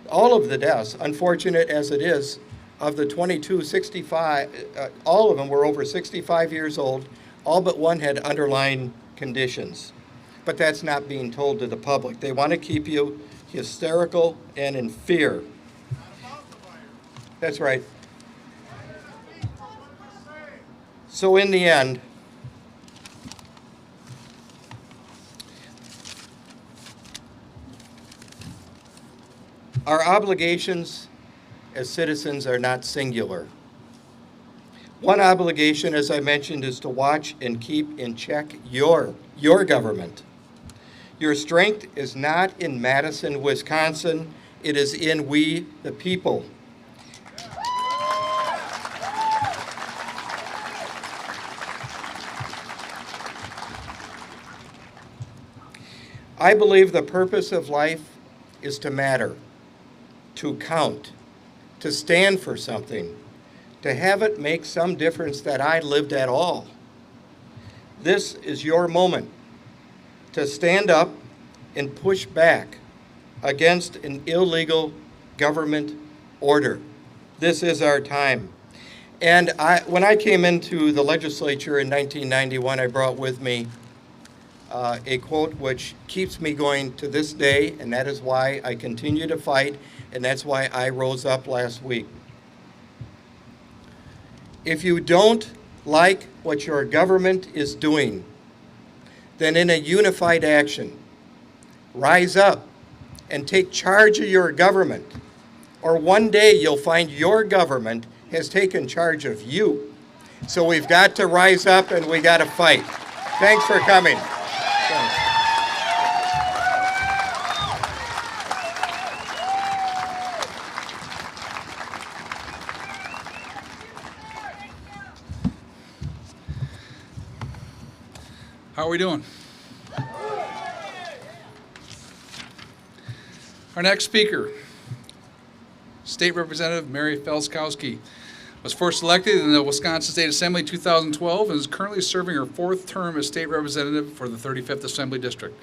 all of the deaths, unfortunate as it is, of the 22, 65, all of them were over 65 years old. All but one had underlying conditions. But that's not being told to the public. They want to keep you hysterical and in fear. That's right. So in the end, our obligations as citizens are not singular. One obligation, as I mentioned, is to watch and keep in check your government. Your strength is not in Madison, Wisconsin. It is in we, the people. I believe the purpose of life is to matter, to count, to stand for something, to have it make some difference that I lived at all. This is your moment to stand up and push back against an illegal government order. This is our time. And when I came into the legislature in 1991, I brought with me a quote which keeps me going to this day, and that is why I continue to fight, and that's why I rose up last week. If you don't like what your government is doing, then in a unified action, rise up and take charge of your government, or one day you'll find your government has taken charge of you. So we've got to rise up and we got to fight. Thanks for coming. Thanks. How are we doing? Our next speaker, State Representative Mary Falskowski, was first elected in the Wisconsin State Assembly in 2012 and is currently serving her fourth term as State Representative for the 35th Assembly District.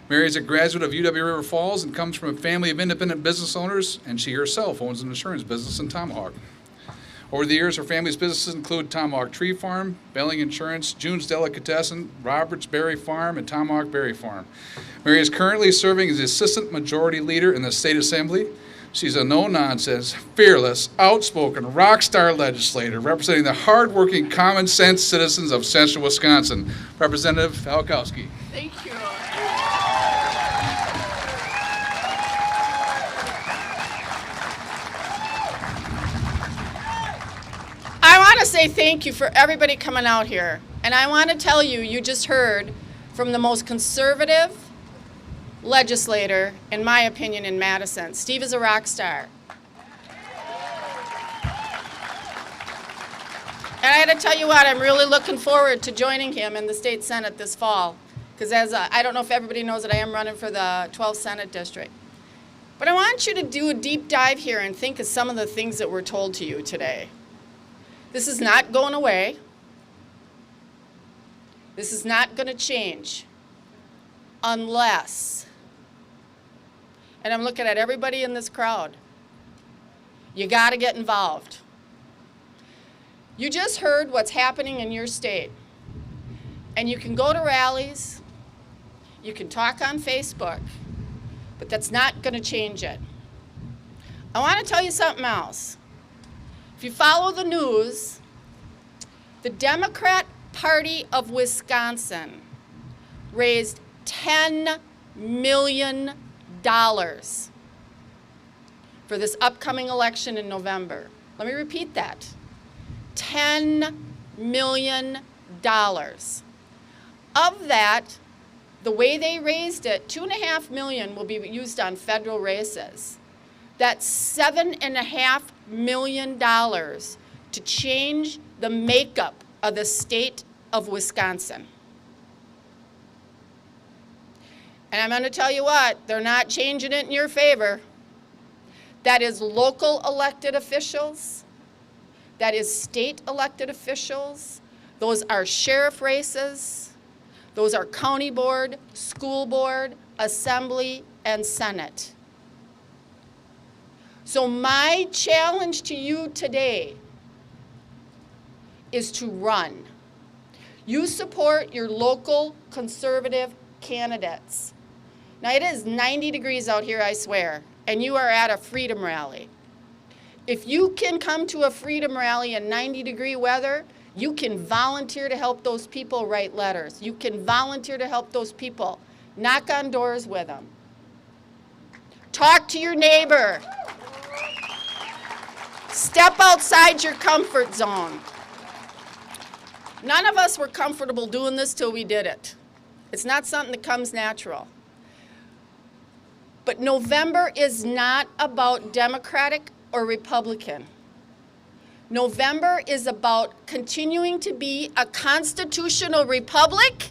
Mary is a graduate of UW River Falls and comes from a family of independent business owners, and she herself owns an insurance business in Tomahawk. Over the years, her family's businesses include Tomahawk Tree Farm, Belling Insurance, June's Delicatessen, Roberts Berry Farm, and Tomahawk Berry Farm. Mary is currently serving as the Assistant Majority Leader in the State Assembly. She's a no-nonsense, fearless, outspoken, rock star legislator representing the hardworking, common-sense citizens of central Wisconsin. Representative Falkowski. Thank you. I want to say thank you for everybody coming out here. And I want to tell you, you just heard from the most conservative legislator, in my opinion, in Madison. Steve is a rock star. And I got to tell you what, I'm really looking forward to joining him in the state Senate this fall. Because I don't know if everybody knows that I am running for the 12th Senate District. But I want you to do a deep dive here and think of some of the things that were told to you today. This is not going away. This is not going to change unless, and I'm looking at everybody in this crowd, you got to get involved. You just heard what's happening in your state. And you can go to rallies, you can talk on Facebook, but that's not going to change it. I want to tell you something else. If you follow the news, the Democrat Party of Wisconsin raised $10 million for this upcoming election in November. Let me repeat that. $10 million. Of that, the way they raised it, $2.5 million will be used on federal races. That's $7.5 million to change the makeup of the state of Wisconsin. And I'm going to tell you what, they're not changing it in your favor. That is local elected officials. That is state elected officials. Those are sheriff races. Those are county board, school board, assembly, and Senate. So my challenge to you today is to run. You support your local conservative candidates. Now it is 90 degrees out here, I swear, and you are at a freedom rally. If you can come to a freedom rally in 90-degree weather, you can volunteer to help those people write letters. You can volunteer to help those people. Knock on doors with them. Talk to your neighbor. Step outside your comfort zone. None of us were comfortable doing this till we did it. It's not something that comes natural. But November is not about Democratic or Republican. November is about continuing to be a constitutional republic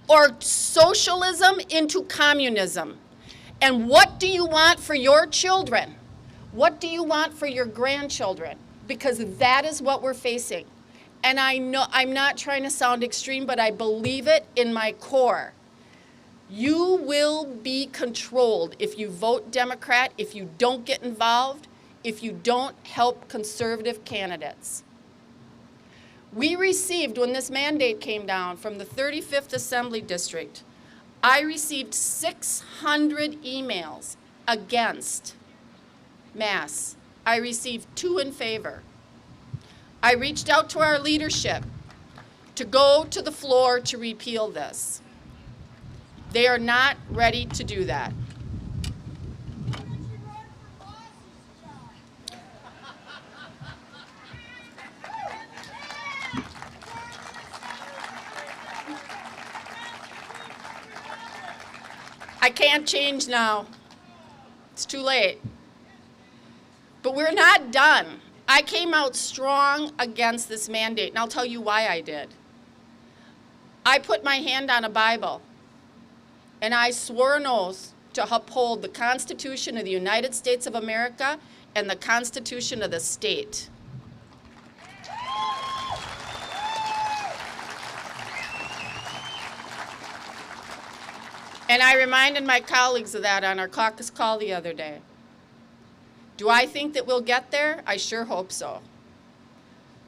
or socialism into communism. And what do you want for your children? What do you want for your grandchildren? Because that is what we're facing. And I know I'm not trying to sound extreme, but I believe it in my core. You will be controlled if you vote Democrat, if you don't get involved, if you don't help conservative candidates. We received, when this mandate came down from the 35th Assembly District, I received 600 emails against Mass. I received 2 in favor. I reached out to our leadership to go to the floor to repeal this. They are not ready to do that. I can't change now. It's too late. But we're not done. I came out strong against this mandate, and I'll tell you why I did. I put my hand on a Bible, and I swore an oath to uphold the Constitution of the United States of America and the Constitution of the state. And I reminded my colleagues of that on our caucus call the other day. Do I think that we'll get there? I sure hope so.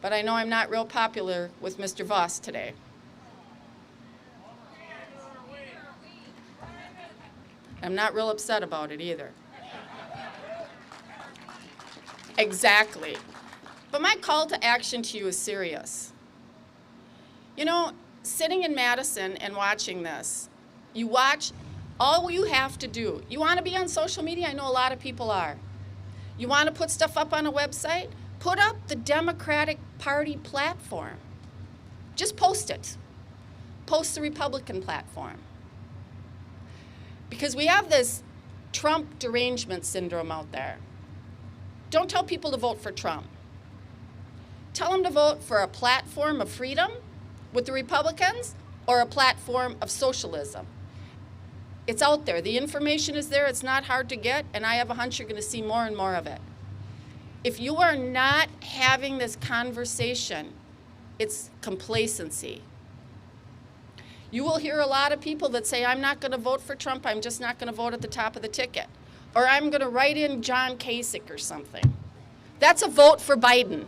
But I know I'm not real popular with Mr. Voss today. I'm not real upset about it either. Exactly. But my call to action to you is serious. You know, sitting in Madison and watching this, you watch, all you have to do, you want to be on social media? I know a lot of people are. You want to put stuff up on a website? Put up the Democratic Party platform. Just post it. Post the Republican platform. Because we have this Trump derangement syndrome out there. Don't tell people to vote for Trump. Tell them to vote for a platform of freedom with the Republicans or a platform of socialism. It's out there. The information is there. It's not hard to get, and I have a hunch you're going to see more and more of it. If you are not having this conversation, it's complacency. You will hear a lot of people that say, I'm not going to vote for Trump, I'm just not going to vote at the top of the ticket. Or I'm going to write in John Kasich or something. That's a vote for Biden.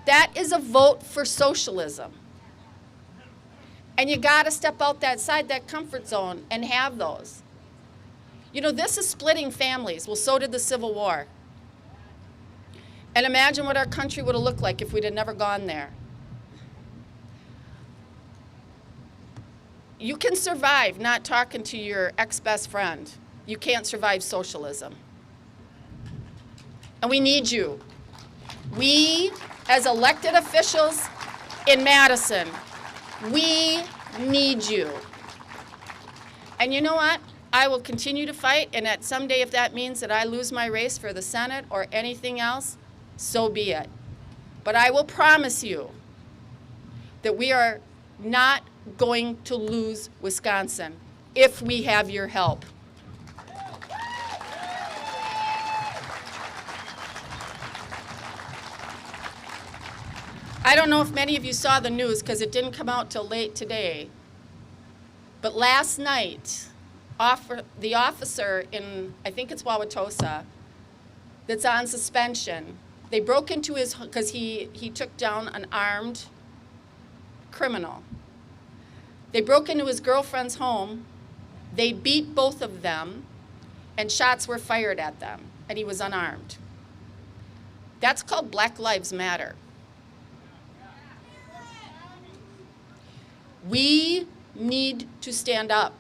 That is a vote for socialism. And you got to step out that comfort zone and have those. You know, this is splitting families. Well, so did the Civil War. And imagine what our country would have looked like if we'd have never gone there. You can survive not talking to your ex-best friend. You can't survive socialism. And we need you. We, as elected officials in Madison, we need you. And you know what? I will continue to fight, and at someday if that means that I lose my race for the Senate or anything else, so be it. But I will promise you that we are not going to lose Wisconsin if we have your help. I don't know if many of you saw the news because it didn't come out till late today, but last night, the officer in, I think it's Wauwatosa, that's on suspension, they broke into his, because he took down an armed criminal. They broke into his girlfriend's home, they beat both of them, and shots were fired at them, and he was unarmed. That's called Black Lives Matter. We need to stand up.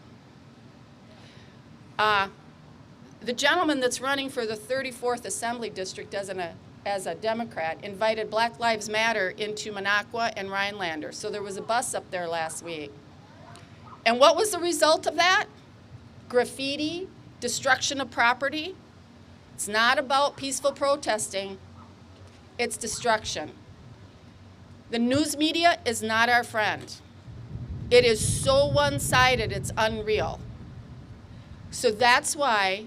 The gentleman that's running for the 34th Assembly District as a Democrat invited Black Lives Matter into Minocqua and Rhinelander. So there was a bus up there last week. And what was the result of that? Graffiti, destruction of property. It's not about peaceful protesting. It's destruction. The news media is not our friend. It is so one-sided, it's unreal. So that's why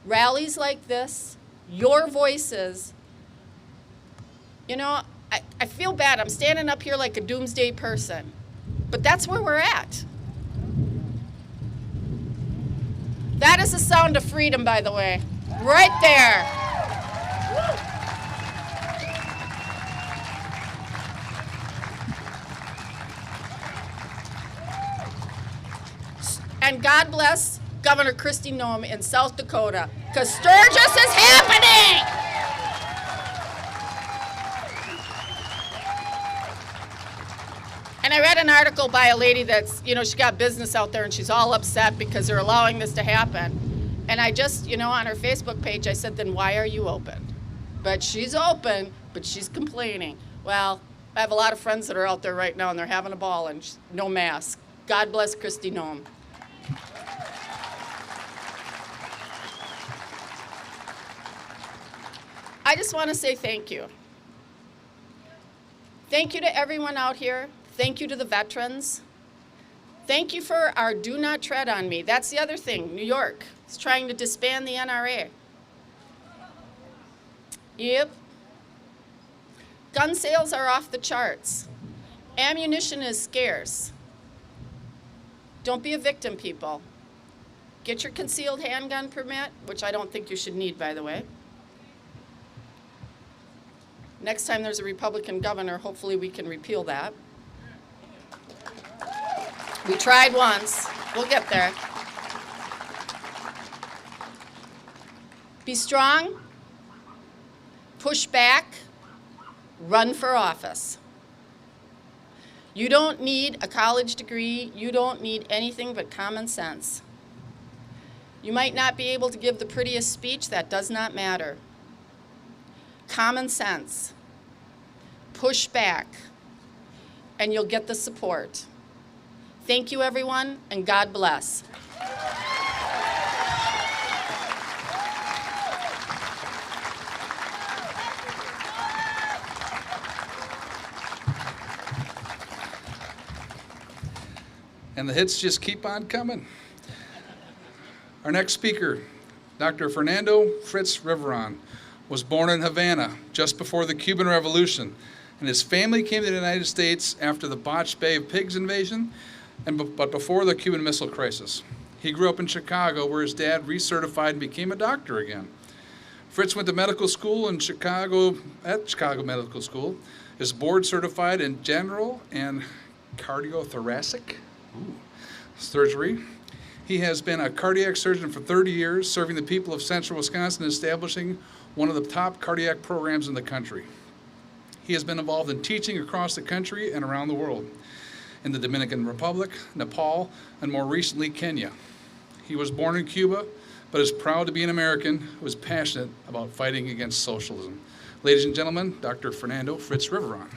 rallies like this, your voices, you know, I feel bad. I'm standing up here like a doomsday person, but that's where we're at. That is the sound of freedom, by the way, right there. And God bless Governor Kristi Noem in South Dakota, because Sturgis is happening. And I read an article by a lady that's, you know, she got business out there and she's all upset because they're allowing this to happen. And I just, you know, on her Facebook page, I said, then why are you open? But she's open, but she's complaining. Well, I have a lot of friends that are out there right now and they're having a ball and no mask. God bless Kristi Noem. I just want to say thank you. Thank you to everyone out here. Thank you to the veterans. Thank you for our Do Not Tread on Me. That's the other thing. New York is trying to disband the NRA. Yep. Gun sales are off the charts. Ammunition is scarce. Don't be a victim, people. Get your concealed handgun permit, which I don't think you should need, by the way. Next time there's a Republican governor, hopefully we can repeal that. We tried once. We'll get there. Be strong. Push back. Run for office. You don't need a college degree. You don't need anything but common sense. You might not be able to give the prettiest speech. That does not matter. Common sense. Push back, and you'll get the support. Thank you, everyone, and God bless. And the hits just keep on coming. Our next speaker, Dr. Fernando Fritz Riveron, was born in Havana just before the Cuban Revolution, and his family came to the United States after the botched Bay of Pigs invasion, but before the Cuban Missile Crisis. He grew up in Chicago, where his dad recertified and became a doctor again. Fritz went to medical school in Chicago, at Chicago Medical School, is board certified in general and cardiothoracic surgery. He has been a cardiac surgeon for 30 years, serving the people of central Wisconsin and establishing one of the top cardiac programs in the country. He has been involved in teaching across the country and around the world, in the Dominican Republic, Nepal, and more recently, Kenya. He was born in Cuba, but is proud to be an American who is passionate about fighting against socialism. Ladies and gentlemen, Dr. Fernando Fritz Riveron.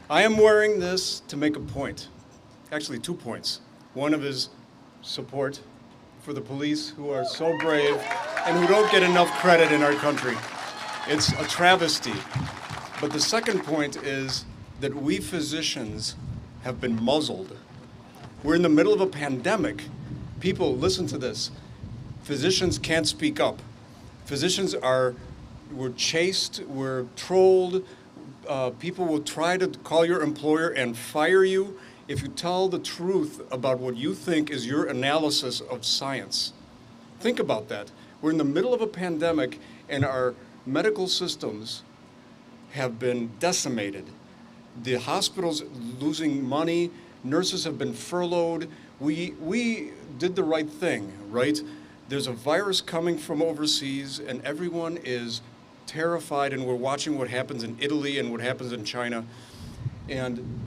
I am wearing this to make a point, actually 2 points. One of his support for the police who are so brave and who don't get enough credit in our country. It's a travesty. But the second point is that we physicians have been muzzled. We're in the middle of a pandemic. People, listen to this. Physicians can't speak up. Physicians we're chased, we're trolled. People will try to call your employer and fire you if you tell the truth about what you think is your analysis of science. Think about that. We're in the middle of a pandemic and our medical systems have been decimated. The hospitals losing money, nurses have been furloughed. We did the right thing, right? There's a virus coming from overseas and everyone is terrified, and we're watching what happens in Italy and what happens in China. And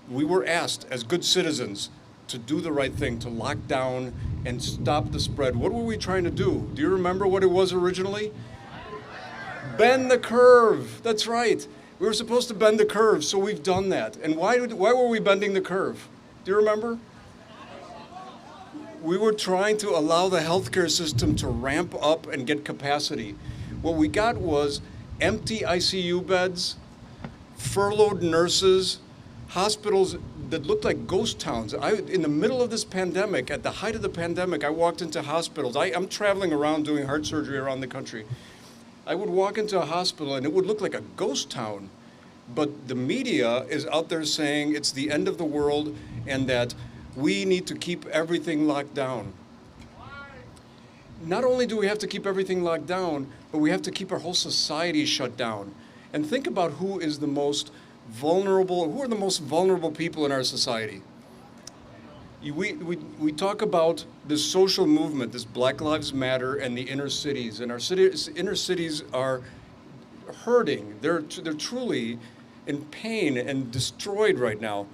we were asked as good citizens to do the right thing, to lock down and stop the spread. What were we trying to do? Do you remember what it was originally? Bend the curve. That's right. We were supposed to bend the curve, so we've done that. And why were we bending the curve? Do you remember? We were trying to allow the healthcare system to ramp up and get capacity. What we got was empty ICU beds, furloughed nurses, hospitals that looked like ghost towns. In the middle of this pandemic, at the height of the pandemic, I walked into hospitals. I'm traveling around doing heart surgery around the country. I would walk into a hospital and it would look like a ghost town. But the media is out there saying it's the end of the world and that we need to keep everything locked down. Not only do we have to keep everything locked down, but we have to keep our whole society shut down. And think about who is the most vulnerable, who are the most vulnerable people in our society. We talk about this social movement, this Black Lives Matter and the inner cities, and our inner cities are hurting. They're truly in pain and destroyed right now.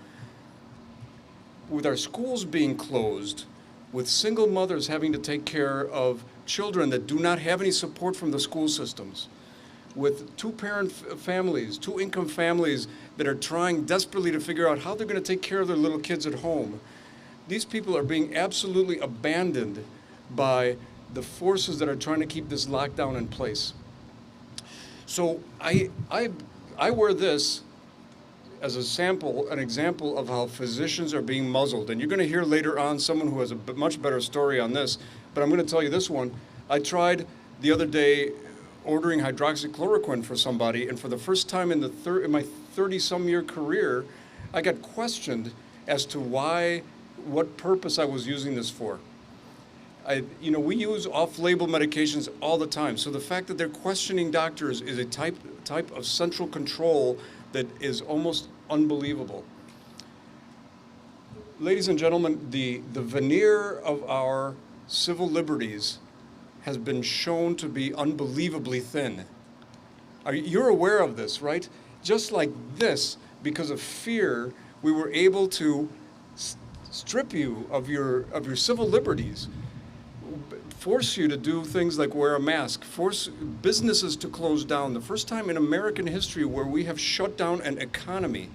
With our schools being closed, with single mothers having to take care of children that do not have any support from the school systems, with two-parent families, two-income families that are trying desperately to figure out how they're going to take care of their little kids at home. These people are being absolutely abandoned by the forces that are trying to keep this lockdown in place. So I wear this as a sample, an example of how physicians are being muzzled. And you're going to hear later on someone who has a much better story on this, but I'm going to tell you this one. I tried the other day ordering hydroxychloroquine for somebody, and for the first time in my 30-some year career, I got questioned as to what purpose I was using this for. We use off-label medications all the time, so the fact that they're questioning doctors is a type of central control that is almost unbelievable. Ladies and gentlemen, the veneer of our civil liberties has been shown to be unbelievably thin. You're aware of this, right? Just like this, because of fear, we were able to strip you of your civil liberties, force you to do things like wear a mask, force businesses to close down. The first time in American history where we have shut down an economy.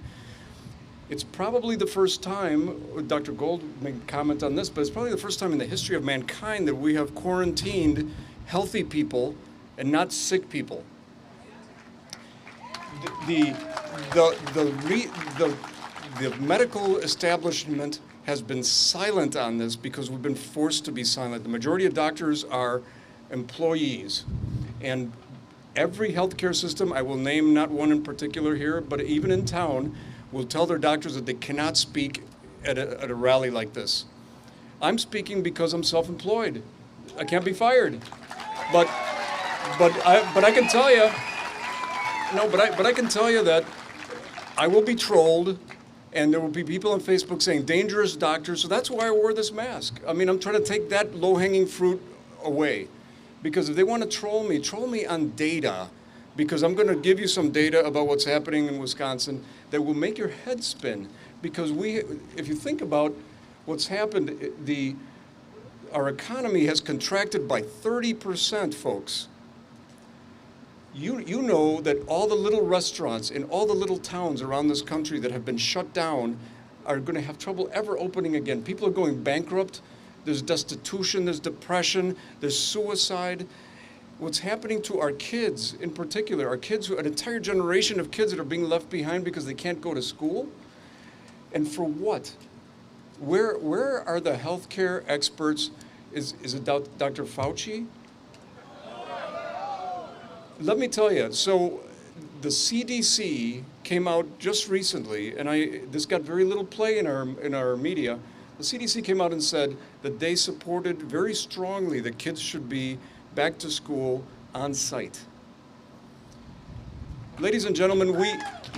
It's probably the first time, Dr. Gold may comment on this, but it's probably the first time in the history of mankind that we have quarantined healthy people and not sick people. The medical establishment has been silent on this because we've been forced to be silent. The majority of doctors are employees. And every healthcare system, I will name not one in particular here, but even in town, will tell their doctors that they cannot speak at a rally like this. I'm speaking because I'm self-employed. I can't be fired. But I can tell you, but I can tell you that I will be trolled, and there will be people on Facebook saying dangerous doctors. So that's why I wore this mask. I mean, I'm trying to take that low-hanging fruit away, because if they want to troll me on data, because I'm going to give you some data about what's happening in Wisconsin that will make your head spin. Because if you think about what's happened, our economy has contracted by 30%, folks. You know that all the little restaurants in all the little towns around this country that have been shut down are going to have trouble ever opening again. People are going bankrupt. There's destitution, there's depression, there's suicide. What's happening to our kids in particular, an entire generation of kids that are being left behind because they can't go to school? And for what? Where are the healthcare experts? Is it Dr. Fauci? Let me tell you, so the CDC came out just recently, and this got very little play in our media. The CDC came out and said that they supported very strongly that kids should be back to school on site. Ladies and gentlemen,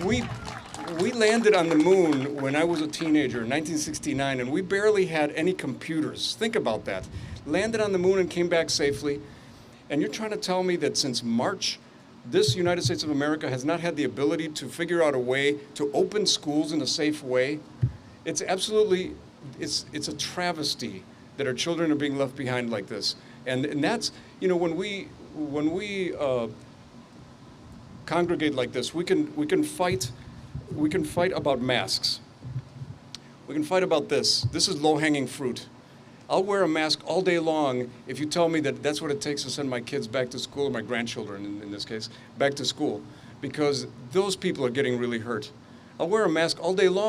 we landed on the moon when I was a teenager in 1969, and we barely had any computers. Think about that. Landed on the moon and came back safely. And you're trying to tell me that since March, this United States of America has not had the ability to figure out a way to open schools in a safe way? It's absolutely, it's a travesty that our children are being left behind like this. And that's, when we congregate like this, we can fight about masks. We can fight about this. This is low-hanging fruit. I'll wear a mask all day long if you tell me that that's what it takes to send my kids back to school, or my grandchildren in this case, back to school, because those people are getting really hurt. I'll wear a mask all day long.